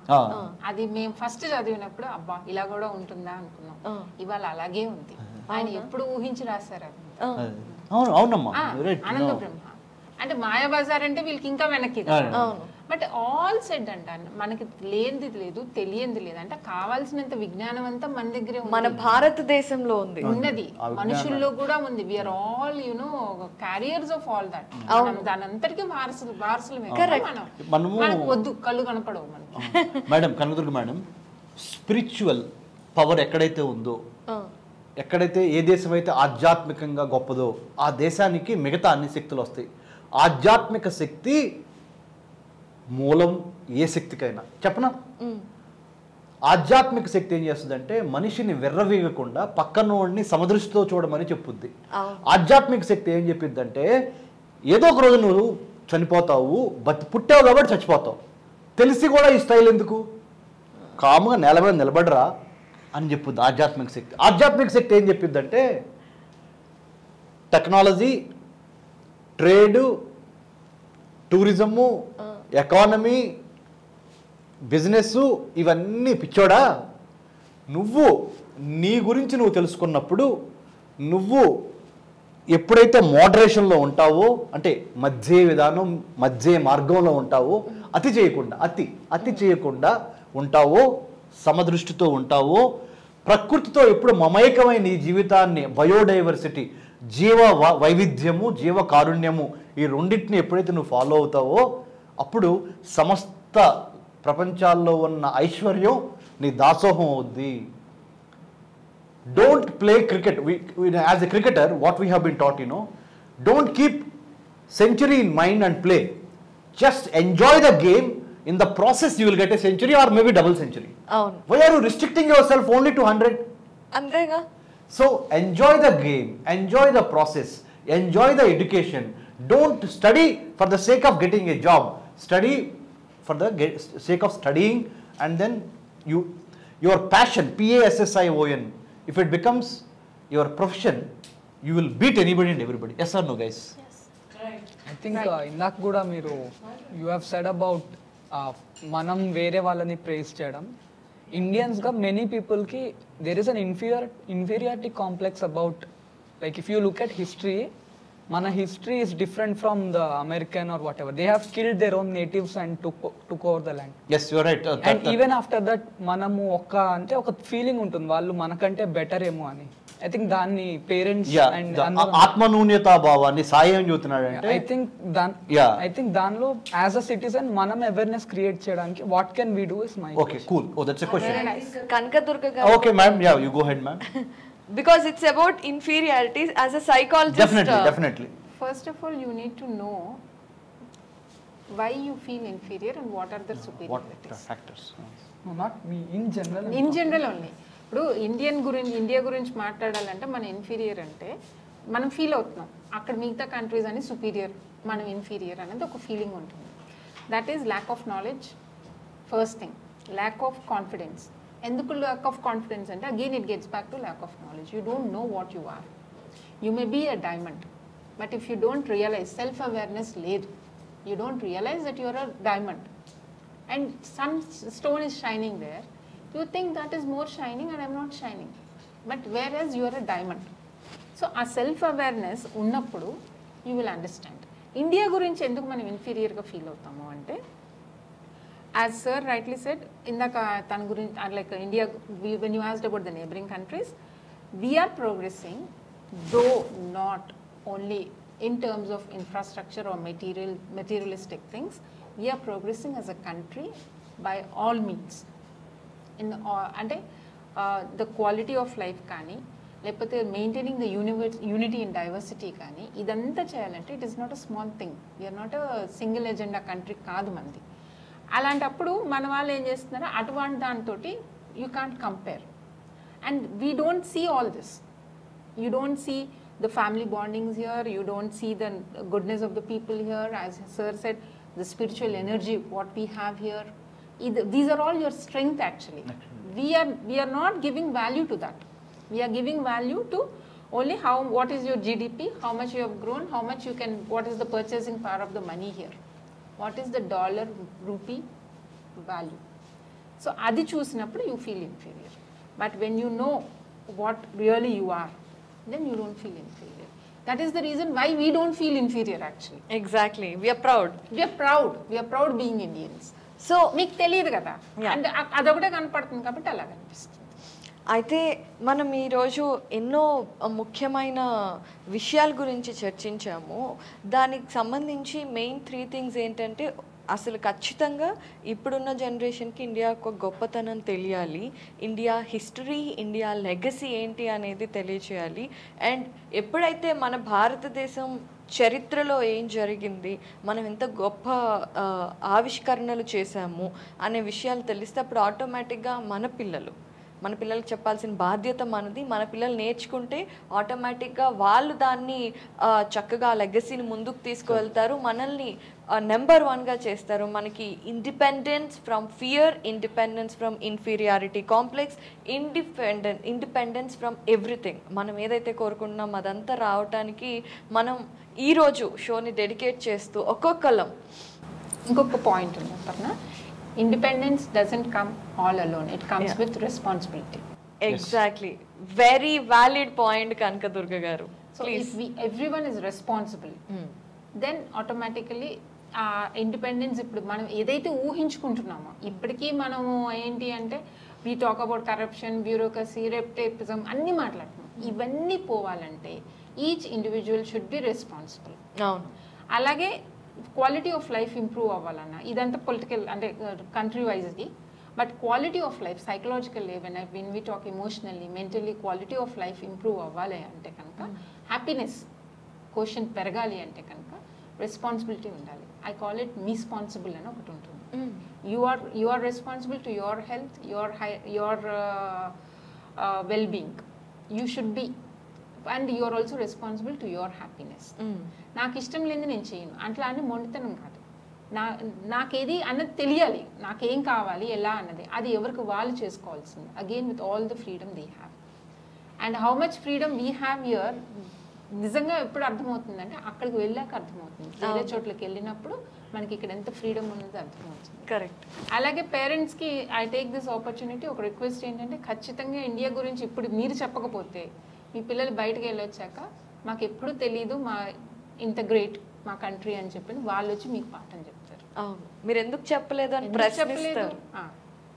అది మేము ఫస్ట్ చదివినప్పుడు అబ్బా ఇలా కూడా ఉంటుందా అనుకున్నాం. ఇవాళ అలాగే ఉంది. ఆయన ఎప్పుడు ఊహించి రాశారు అది. అవునమ్మా, ఆనందో బ్రహ్మ అంటే మాయాబజార్ అంటే వీళ్ళకి ఇంకా వెనక్కి. బట్ ఆల్ సెడ్ అంట మనకి లేనిది లేదు, తెలియంది లేదు, అంటే కావాల్సినంత విజ్ఞానం అంతా మన దగ్గరే మన భారతదేశంలో ఉంది, ఉన్నది మనుషుల్లో కూడా ఉంది. We are all carriers of all that. దాని అంతటికీ వారసులమే. మనకు వద్దు, కళ్ళు కనపడవు మనకి. Madam Kanakadurga madam, spiritual power ఎక్కడైతే ఉందో, ఎక్కడైతే ఏ దేశం అయితే ఆధ్యాత్మికంగా గొప్పదో ఆ దేశానికి మిగతా అన్ని శక్తులు వస్తాయి. ఆధ్యాత్మిక శక్తి మూలం ఏ శక్తికైనా చెప్పనా. ఆధ్యాత్మిక శక్తి ఏం చేస్తుందంటే మనిషిని విర్రవీగకుండా పక్కనోడిని సమదృష్టితో చూడమని చెప్పుద్ది. ఆధ్యాత్మిక శక్తి ఏం చెప్పిద్దంటే ఏదో ఒక రోజు నువ్వు చనిపోతావు, పుట్టావు కాబట్టి చచ్చిపోతావు, తెలిసి కూడా ఈ స్టైల్ ఎందుకు, కాముగా నేల మీద నిలబడరా అని చెప్పుద్ది ఆధ్యాత్మిక శక్తి. ఆధ్యాత్మిక శక్తి ఏం చెప్పిద్దంటే technology, trade, tourism, economy, business, ఇవన్నీ పిచ్చోడా, నువ్వు నీ గురించి నువ్వు తెలుసుకున్నప్పుడు నువ్వు ఎప్పుడైతే మోడరేషన్లో ఉంటావో, అంటే మధ్య విధానం మధ్య మార్గంలో ఉంటావో, అతి చేయకుండా ఉంటావో, సమదృష్టితో ఉంటావో, ప్రకృతితో ఎప్పుడు మమైకమైన ఈ జీవితాన్ని, బయోడైవర్సిటీ, జీవ వైవిధ్యము, జీవ కారుణ్యము, ఈ రెండింటిని ఎప్పుడైతే నువ్వు ఫాలో అవుతావో అప్పుడు సమస్త ప్రపంచాల్లో ఉన్న ఐశ్వర్యం నీ దాసోహం అవుద్ది. Don't play cricket. As a cricketer, what we have been taught, don't keep century in mind and play. Just enjoy the game. In the process, you will get a century or maybe double century. Why are you restricting yourself only to 100? Andrega. So enjoy the game, enjoy the process, enjoy the education. Don't study for the sake of getting a job. Study for the sake of studying, and then your passion, PASSION. If it becomes your profession, you will beat anybody and everybody. Yes or no, guys? Yes. I think ఇందాక కూడా మీరు యూ హ్యావ్ సెడ్ అబౌట్ మనం వేరే వాళ్ళని ప్రేస్ చేయడం. ఇండియన్స్గా మెనీ పీపుల్కి there is an inferiority complex about, like if you look at history, మన history is different from the American or whatever. They have killed their own natives and took over the land. Yes, you are right. And even after that మనము ఒక ఫీలింగ్ ఉంటుంది వాళ్ళు మనకంటే బెటర్ ఏమో అని. ఐ థింక్ దాన్ని పేరెంట్స్ అండ్ ఆత్మన్యూన్యతా భావాన్ని సాయం చూస్తున్నాడు అంటే ఐ థింక్ దానిలో యాజ్ అ సిటిజన్ మనం అవేర్నెస్ క్రియేట్ చేయడానికి what can we do is my. Okay, cool. Oh, that's a question. Kanaka Durga garu. Okay, ma'am. Yeah, you go ahead, ma'am. Because it's about inferiorities. As a psychologist, Definitely. First of all, you need to know why you feel inferior and what are the What superiorities. factors? Not me in general. In general only. ఇప్పుడు ఇండియా గురించి మాట్లాడాలంటే మన ఇన్ఫీరియర్ అంటే మనం ఫీల్ అవుతున్నాం, అక్కడ మిగతా కంట్రీస్ అని సుపీరియర్, మనం ఇన్ఫీరియర్ అనేది ఒక ఫీలింగ్ ఉంటుంది. That is lack of knowledge. First thing, lack of confidence. ఎందుకు ల్యాక్ ఆఫ్ కాన్ఫిడెన్స్ అంటే again it gets back to lack of knowledge. You don't know what you are. You may be a diamond, but if you don't realise, self awareness లేదు, you don't realise that you're a diamond and some stone is shining there, you think that is more shining and I'm not shining, but whereas you are a diamond. So a self awareness unnappudu you will understand. India gurinchi enduku manam inferior ga feel avutamu ante, as sir rightly said, indaka tan gurinchi like India, when you asked about the neighboring countries, we are progressing, though not only in terms of infrastructure or materialistic things. We are progressing as a country by all means. And the quality of life కానీ, లేకపోతే maintaining the unity in diversity కానీ, ఇదంతా చేయాలంటే it is not a small thing. We are not a single agenda country కాదు మనది. అలాంటప్పుడు మన వాళ్ళు ఏం చేస్తున్నారో అటువంటి దాంతో you can't compare. And we don't see all this. You don't see the family bondings here, you don't see the goodness of the people here, as sir said, the spiritual energy what we have here. These are all your strength actually. We are not giving value to that. We are giving value to only what is your GDP, how much you have grown, how much you can, what is the purchasing power of the money here, what is the dollar rupee value. So adi chusinapudu you feel inferior, but when you know what really you are, then you don't feel inferior. That is the reason why we don't feel inferior actually. Exactly. We are proud. We are proud being Indians. So మీకు తెలియదు కదా, అంటే అదొకటే కనపడుతుంది కాబట్టి అలా కనిపిస్తుంది. అయితే మనం ఈరోజు ఎన్నో ముఖ్యమైన విషయాల గురించి చర్చించాము. దానికి సంబంధించి మెయిన్ 3 థింగ్స్ ఏంటంటే, అసలు ఖచ్చితంగా ఇప్పుడున్న జనరేషన్కి ఇండియా ఒక గొప్పతనం తెలియాలి, ఇండియా హిస్టరీ, ఇండియా లెగసీ ఏంటి అనేది తెలియచేయాలి. అండ్ ఎప్పుడైతే మన భారతదేశం చరిత్రలో ఏం జరిగింది, మనం ఎంత గొప్ప ఆవిష్కరణలు చేశాము అనే విషయాలు తెలిస్తే అప్పుడు ఆటోమేటిక్గా మన పిల్లలకు చెప్పాల్సిన బాధ్యత మనది. మన పిల్లలు నేర్చుకుంటే ఆటోమేటిక్గా వాళ్ళు దాన్ని చక్కగా లెగసీని ముందుకు తీసుకువెళ్తారు, మనల్ని నెంబర్ 1గా చేస్తారు. మనకి independence from fear, independence from inferiority complex, independence from everything. మనం ఏదైతే కోరుకుంటున్నాం అదంతా రావటానికి మనం ఈరోజు షోని డెడికేట్ చేస్తూ ఒక్కొక్కలం. ఇంకొక పాయింట్ ఉంది Aparna, independence doesn't come all alone, it comes with responsibility. Exactly. Very valid point, Kanaka Durga garu. So if everyone is responsible, then automatically independence ఇప్పుడు మనం ఏదైతే ఊహించుకుంటున్నామో ఇప్పటికీ మనము ఏంటి అంటే we talk about corruption, bureaucracy, red tapism అన్నీ మాట్లాడుతున్నాం. ఇవన్నీ పోవాలంటే each individual should be responsible. అవును. అలాగే క్వాలిటీ ఆఫ్ లైఫ్ ఇంప్రూవ్ అవ్వాలన్నా ఇదంతా పొలిటికల్ అంటే కంట్రీ వైజ్ది. But quality of life psychological when we talk emotionally, mentally quality of life improve అవ్వాలి అంటే కనుక హ్యాపీనెస్ క్వశ్చన్ పెరగాలి అంటే కనుక రెస్పాన్సిబిలిటీ ఉండాలి. ఐ కాల్ ఇట్ మీస్పాన్సిబుల్ అని ఒకటి ఉంటుంది. you are responsible to your health, your well-being. You should be, and you are also responsible to your happiness. నాకు ఇష్టం లేని నేను చేయను అట్లా అని మొండితనం కాదు. నాకేది అన్నది తెలియాలి, నాకేం కావాలి ఎలా అన్నది అది ఎవరికి వాళ్ళు చేసుకోవాల్సింది. Again with all the freedom they have and how much freedom we have here నిజంగా ఎప్పుడు అర్థమవుతుందంటే అక్కడికి వెళ్ళాక అర్థమవుతుంది. వేరే చోట్లకి వెళ్ళినప్పుడు మనకి ఇక్కడ ఎంత ఫ్రీడమ్ ఉన్నది అర్థమవుతుంది. కరెక్ట్. అలాగే పేరెంట్స్కి ఐ టేక్ దిస్ ఆపర్చునిటీ ఒక రిక్వెస్ట్ ఏంటంటే ఖచ్చితంగా ఇండియా గురించి ఇప్పుడు మీరు చెప్పకపోతే మీ పిల్లలు బయటకు వెళ్ళొచ్చాక మాకు ఎప్పుడు తెలీదు మా ఇంత గ్రేట్ మా కంట్రీ అని చెప్పి వాళ్ళు వచ్చి మీకు పాఠం చెప్తారు. అవును, మీరు ఎందుకు చెప్పలేదు అని ప్రశ్నిస్తారు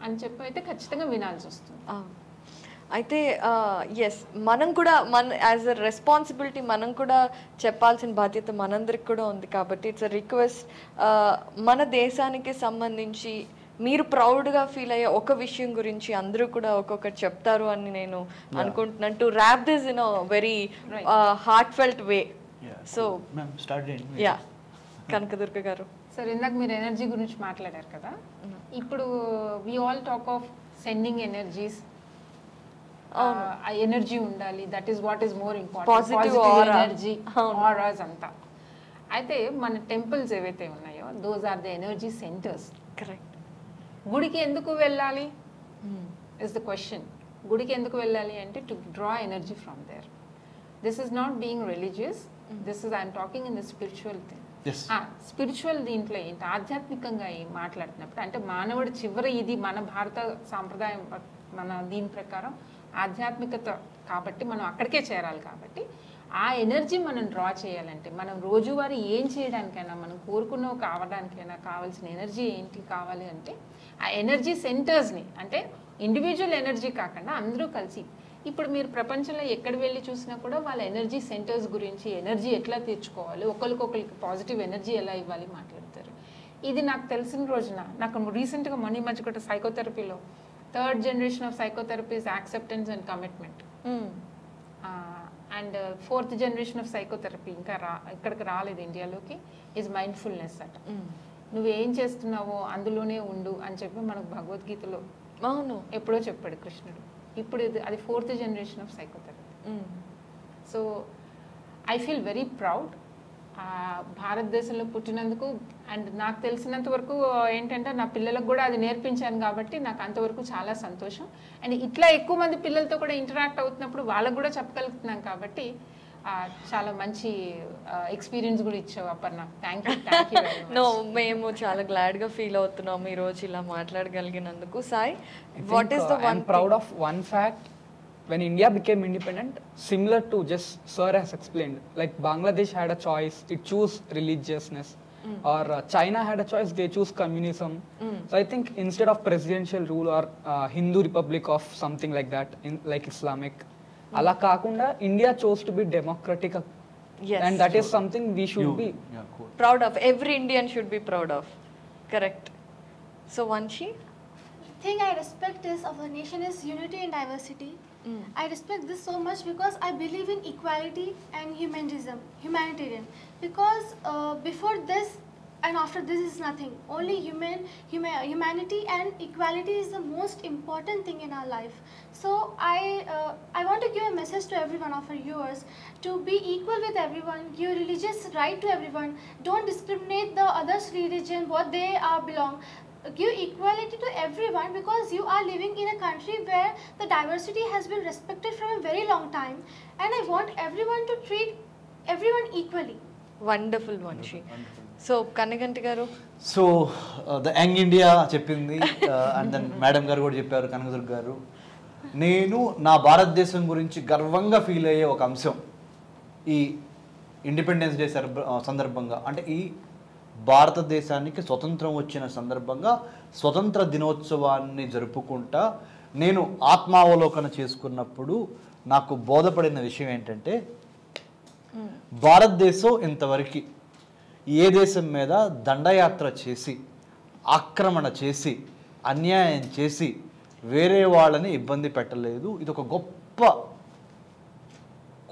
అని చెప్పి అయితే ఖచ్చితంగా వినాల్సి వస్తుంది. అవును. అయితే ఎస్, మనం కూడా యాజ్ అ రెస్పాన్సిబిలిటీ మనం కూడా చెప్పాల్సిన బాధ్యత మనందరికి కూడా ఉంది. కాబట్టి ఇట్స్ అ రిక్వెస్ట్, మన దేశానికి సంబంధించి మీరు ప్రౌడ్గా ఫీల్ అయ్యే ఒక విషయం గురించి అందరూ కూడా ఒక్కొక్కటి చెప్తారు అని నేను అనుకుంటున్నాను. To wrap this in a very heartfelt way. So yeah, Kanakadurga garu. Sir ఇందాక మీరు ఎనర్జీ గురించి మాట్లాడారు కదా, ఇప్పుడు we all talk of sending energies. Energy ఉండాలి, that is what is more important, positive energy auras అంతా. అయితే మన టెంపుల్స్ ఏవైతే ఉన్నాయో those are the energy centres. Correct. గుడికి ఎందుకు వెళ్ళాలి ఇస్ ద క్వశ్చన్. గుడికి ఎందుకు వెళ్ళాలి అంటే to draw energy from there. This is not being religious, this is I'm talking in the spiritual thing. Spiritual దీంట్లో ఏంటి ఆధ్యాత్మికంగా మాట్లాడుతున్నప్పుడు అంటే మానవుడి చివరి ఇది మన భారత సాంప్రదాయం మన దీని ప్రకారం ఆధ్యాత్మికత కాబట్టి మనం అక్కడికే చేరాలి. కాబట్టి ఆ ఎనర్జీ మనం డ్రా చేయాలంటే మనం రోజువారీ ఏం చేయడానికైనా మనం కోరుకున్నవి కావడానికైనా కావాల్సిన ఎనర్జీ ఏంటి కావాలి అంటే ఆ ఎనర్జీ సెంటర్స్ని అంటే ఇండివిజువల్ ఎనర్జీ కాకుండా అందరూ కలిసి ఇప్పుడు మీరు ప్రపంచంలో ఎక్కడ వెళ్ళి చూసినా కూడా వాళ్ళ ఎనర్జీ సెంటర్స్ గురించి ఎనర్జీ ఎట్లా తెచ్చుకోవాలి, ఒకరికొకరికి పాజిటివ్ ఎనర్జీ ఎలా ఇవ్వాలి మాట్లాడతారు. ఇది నాకు తెలిసిన రోజున నాకు రీసెంట్గా మొన్న మధ్య కూడా సైకోథెరపీలో third generation of psychotherapy is acceptance and commitment and fourth generation of psychotherapy ఇంకా ఇక్కడికి రాలేదు ఇండియాలోకి, ఈజ్ మైండ్ఫుల్నెస్ అట. నువ్వేం చేస్తున్నావో అందులోనే ఉండు అని చెప్పి మనకు భగవద్గీతలో అవును ఎప్పుడో చెప్పాడు కృష్ణుడు. ఇప్పుడు అది fourth generation of psychotherapy. So I feel very proud భారతదేశంలో పుట్టినందుకు. అండ్ నాకు తెలిసినంత వరకు ఏంటంటే నా పిల్లలకు కూడా అది నేర్పించాను కాబట్టి నాకు అంతవరకు చాలా సంతోషం. అండ్ ఇట్లా ఎక్కువ మంది పిల్లలతో కూడా ఇంటరాక్ట్ అవుతున్నప్పుడు వాళ్ళకు కూడా చెప్పగలుగుతున్నాం కాబట్టి చాలా మంచి ఎక్స్పీరియన్స్ కూడా ఇచ్చావు అపర్ణ. Thank you. నో, మేము చాలా గ్లాడ్గా ఫీల్ అవుతున్నాం ఈ రోజు ఇలా మాట్లాడగలిగినందుకు. Sai, what is the one proud of one fact. When India became independent, similar to just Sir has explained, like Bangladesh had a choice, it chose religiousness, or China had a choice, they choose communism. So I think instead of presidential rule or Hindu republic of something like that, like Islamic, ala kaakunda India chose to be democratic. Yes. And that is something we should be proud of. Every Indian should be proud of. Correct. So Vanshi, the thing I respect is of the nation is unity and diversity. I respect this so much because I believe in equality and humanitarian. Because before this and after this is nothing. Only humanity and equality is the most important thing in our life. So I want to give a message to every one of our viewers to be equal with everyone, give religious right to everyone. Don't discriminate the others' religion, what they belong. Give equality to everyone because you are living in a country where the diversity has been respected from a very long time, and I want everyone to treat everyone equally. Wonderful, Vanshi. So Kanneganti garu, so the young India చెప్పింది అండ్ దెన్ మేడం గారు కూడా చెప్పారు, కనకదుర్గ గారు. నేను నా భారతదేశం గురించి గర్వంగా ఫీల్ అయ్యే ఒక అంశం ఈ ఇండిపెండెన్స్ డే సందర్భంగా అంటే ఈ భారతదేశానికి స్వతంత్రం వచ్చిన సందర్భంగా స్వతంత్ర దినోత్సవాన్ని జరుపుకుంటా నేను ఆత్మావలోకన చేసుకున్నప్పుడు నాకు బోధపడిన విషయం ఏంటంటే భారతదేశం ఇంతవరకు ఏ దేశం మీద దండయాత్ర చేసి ఆక్రమణ చేసి అన్యాయం చేసి వేరే వాళ్ళని ఇబ్బంది పెట్టలేదు. ఇది ఒక గొప్ప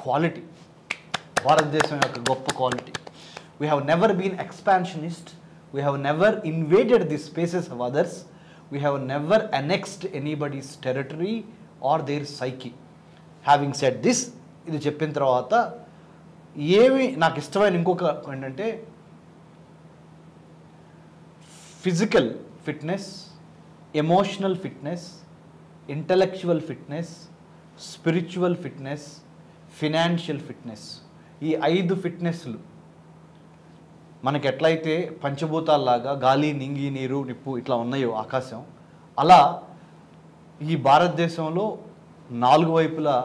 క్వాలిటీ, భారతదేశం యొక్క గొప్ప quality. We have never been expansionist. We have never invaded the spaces of others. We have never annexed anybody's territory or their psyche. Having said this, ఇది చెప్పిన తర్వాత ఏమి నాకు ఇష్టమైన ఇంకొక ఏంటంటే physical fitness, emotional fitness, intellectual fitness, spiritual fitness, financial fitness, ఈ 5 ఫిట్నెస్లు మనకి ఎట్లయితే పంచభూతాల్లాగా గాలి, నింగి, నీరు, నిప్పు ఇట్లా ఉన్నాయో ఆకాశం, అలా ఈ భారతదేశంలో 4 వైపులా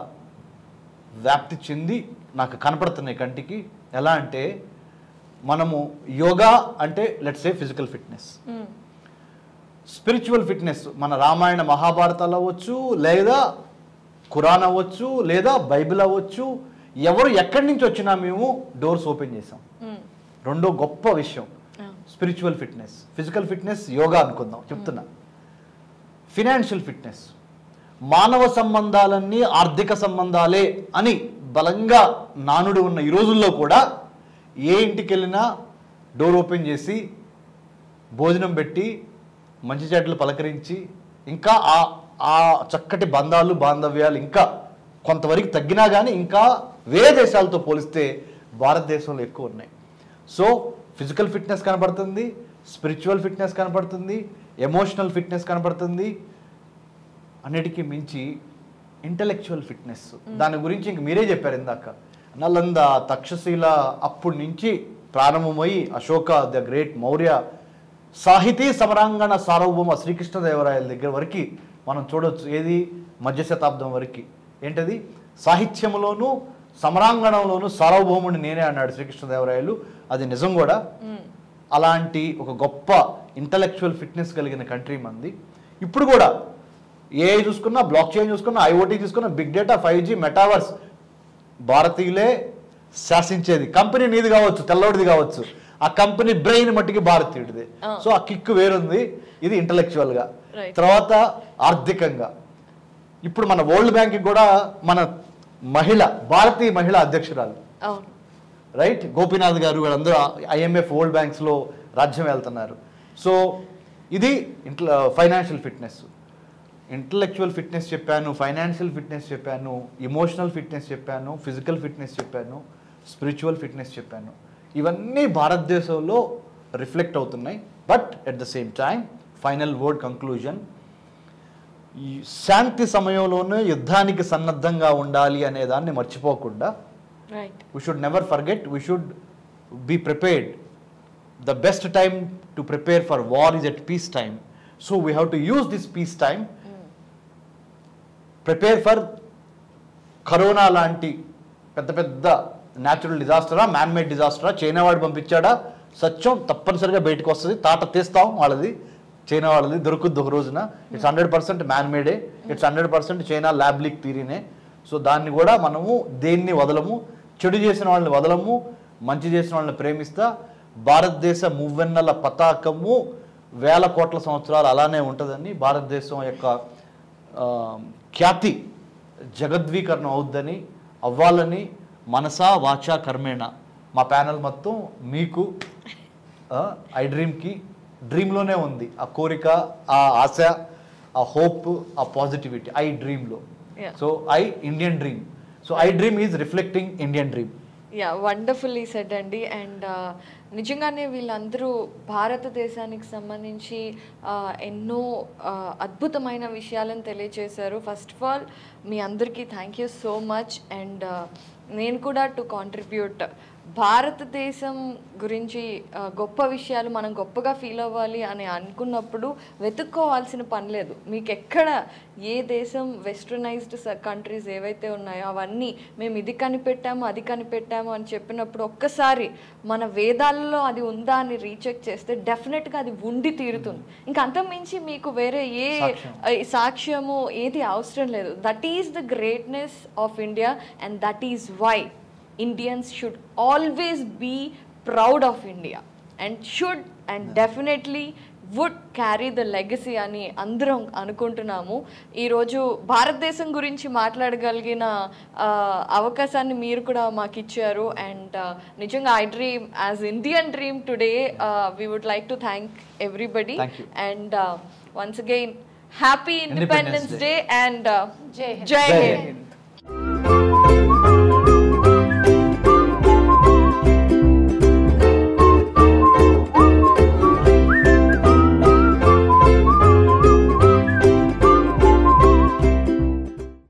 వ్యాప్తి చెంది నాకు కనపడుతున్నాయి కంటికి. ఎలా అంటే మనము యోగా అంటే let's say physical fitness, spiritual fitness మన రామాయణ మహాభారతాలు అవ్వచ్చు, లేదా ఖురాన్ అవ్వచ్చు, లేదా బైబిల్ అవ్వచ్చు, ఎవరు ఎక్కడి నుంచి వచ్చినా మేము డోర్స్ ఓపెన్ చేసాం. రెండో గొప్ప విషయం spiritual fitness. Physical fitness yoga అనుకుందాం చెప్తున్నా. ఫినాన్షియల్ ఫిట్నెస్, మానవ సంబంధాలన్నీ ఆర్థిక సంబంధాలే అని బలంగా నానుడు ఉన్న ఈ రోజుల్లో కూడా ఏ ఇంటికి వెళ్ళినా డోర్ ఓపెన్ చేసి భోజనం పెట్టి మంచి చెడ్డలు పలకరించి ఇంకా ఆ చక్కటి బంధాలు బాంధవ్యాలు ఇంకా కొంతవరకు తగ్గినా కానీ ఇంకా వేరే దేశాలతో పోలిస్తే భారతదేశంలో ఎక్కువ ఉన్నాయి. సో ఫిజికల్ ఫిట్నెస్ కనపడుతుంది, స్పిరిచువల్ ఫిట్నెస్ కనపడుతుంది, ఎమోషనల్ ఫిట్నెస్ కనపడుతుంది, అన్నిటికీ మించి ఇంటలెక్చువల్ ఫిట్నెస్. దాని గురించి ఇంక మీరే చెప్పారు ఇందాక. నలంద, తక్షశిల అప్పటి నుంచి ప్రారంభమై అశోక ద గ్రేట్, మౌర్య, సాహితీ సమరాంగణ సార్వభౌమ శ్రీకృష్ణదేవరాయల దగ్గర వరకు మనం చూడవచ్చు. ఏది మధ్య శతాబ్దం వరకు ఏంటది సాహిత్యంలోనూ సమరాంగణంలోనూ సార్వభౌముడిని నేనే అన్నాడు శ్రీకృష్ణదేవరాయలు. అది నిజం కూడా. అలాంటి ఒక గొప్ప ఇంటలెక్చువల్ ఫిట్నెస్ కలిగిన కంట్రీ మంది. ఇప్పుడు కూడా ఏఐ చూసుకున్నా, బ్లాక్ చైన్ చూసుకున్నా, ఐఓటీ చూసుకున్నా, బిగ్ డేటా, 5G, మెటావర్స్ భారతీయులే శాసించేది. కంపెనీ నీది కావచ్చు, తెల్లవాడిది కావచ్చు, ఆ కంపెనీ బ్రెయిన్ మట్టికి భారతీయుడిది. సో ఆ కిక్ వేరుంది. ఇది ఇంటలెక్చువల్ గా. తర్వాత ఆర్థికంగా ఇప్పుడు మన వరల్డ్ బ్యాంక్ కూడా మన భారతీయ మహిళ అధ్యక్షురాలు, రైట్, గోపీనాథ్ గారు, వీళ్ళందరూ IMF వరల్డ్ బ్యాంక్స్ లో రాజ్యం వెళ్తున్నారు. సో ఇది ఫైనాన్షియల్ ఫిట్నెస్. ఇంటలెక్చువల్ ఫిట్నెస్ చెప్పాను, ఫైనాన్షియల్ ఫిట్నెస్ చెప్పాను, ఎమోషనల్ ఫిట్నెస్ చెప్పాను, ఫిజికల్ ఫిట్నెస్ చెప్పాను, స్పిరిచువల్ ఫిట్నెస్ చెప్పాను. ఇవన్నీ భారతదేశంలో రిఫ్లెక్ట్ అవుతున్నాయి. But at the same time final word conclusion, ఈ శాంతి సమయంలోనే యుద్ధానికి సన్నద్ధంగా ఉండాలి అనే దాన్ని మర్చిపోకుండా we should never forget, we should be prepared. The best time to prepare for war is at peace time. So we have to use this peace time, prepare for corona లాంటి పెద్ద పెద్ద న్యాచురల్ డిజాస్టరా, మ్యాన్ మేడ్ డిజాస్టరా, చైనా వాడు పంపించాడా, సత్యం తప్పనిసరిగా బయటకు వస్తుంది. తాట తీస్తాం వాళ్ళది, చైనా వాళ్ళది దొరుకుద్ది ఒక రోజున. It's 100% man made, it's 100% China lab leak థియరీనే. సో దాన్ని కూడా మనము దేన్ని వదలము, చెడు చేసిన వాళ్ళని వదలము, మంచి చేసిన వాళ్ళని ప్రేమిస్తా. భారతదేశ మువ్వెన్నెల పతాకము 1000 కోట్ల సంవత్సరాలు అలానే ఉంటుందని, భారతదేశం యొక్క ఖ్యాతి జగద్వీకరణం అవుద్దని, అవ్వాలని మనసా వాచా కర్మేణ మా ప్యానల్ మొత్తం మీకు iDreamకి డ్రీమ్లోనే ఉంది ఆ కోరిక, ఆ ఆశ, ఆ హోప్, ఆ పాజిటివిటీ iDreamలో. So Indian dream. So iDream is reflecting Indian dream. Yeah, wonderfully said అండి. అండ్ నిజంగానే వీళ్ళందరూ భారతదేశానికి సంబంధించి ఎన్నో అద్భుతమైన విషయాలను తెలియజేశారు. ఫస్ట్ ఆఫ్ ఆల్ మీ అందరికీ thank you so much. And నేను కూడా టు కాంట్రిబ్యూట్ భారతదేశం గురించి గొప్ప విషయాలు మనం గొప్పగా ఫీల్ అవ్వాలి అని అనుకున్నప్పుడు వెతుక్కోవాల్సిన పని లేదు. మీకు ఎక్కడ ఏ దేశం వెస్టర్నైజ్డ్ కంట్రీస్ ఏవైతే ఉన్నాయో అవన్నీ మేము ఇది కనిపెట్టాము అది కనిపెట్టాము అని చెప్పినప్పుడు ఒక్కసారి మన వేదాలలో అది ఉందా అని రీచెక్ చేస్తే డెఫినెట్గా అది ఉండి తీరుతుంది. ఇంకా అంతకుమించి మీకు వేరే ఏ సాక్ష్యము ఏది అవసరం లేదు. That is the greatness of India and that is why Indians should always be proud of India and should and definitely would carry the legacy అని అందరం అనుకుంటున్నాము. ఈరోజు భారతదేశం గురించి మాట్లాడగలిగిన అవకాశాన్ని మీరు కూడా మాకు ఇచ్చారు. అండ్ నిజంగా iDream as Indian dream today we would like to thank everybody. And once again happy Independence Day and Jai Hind.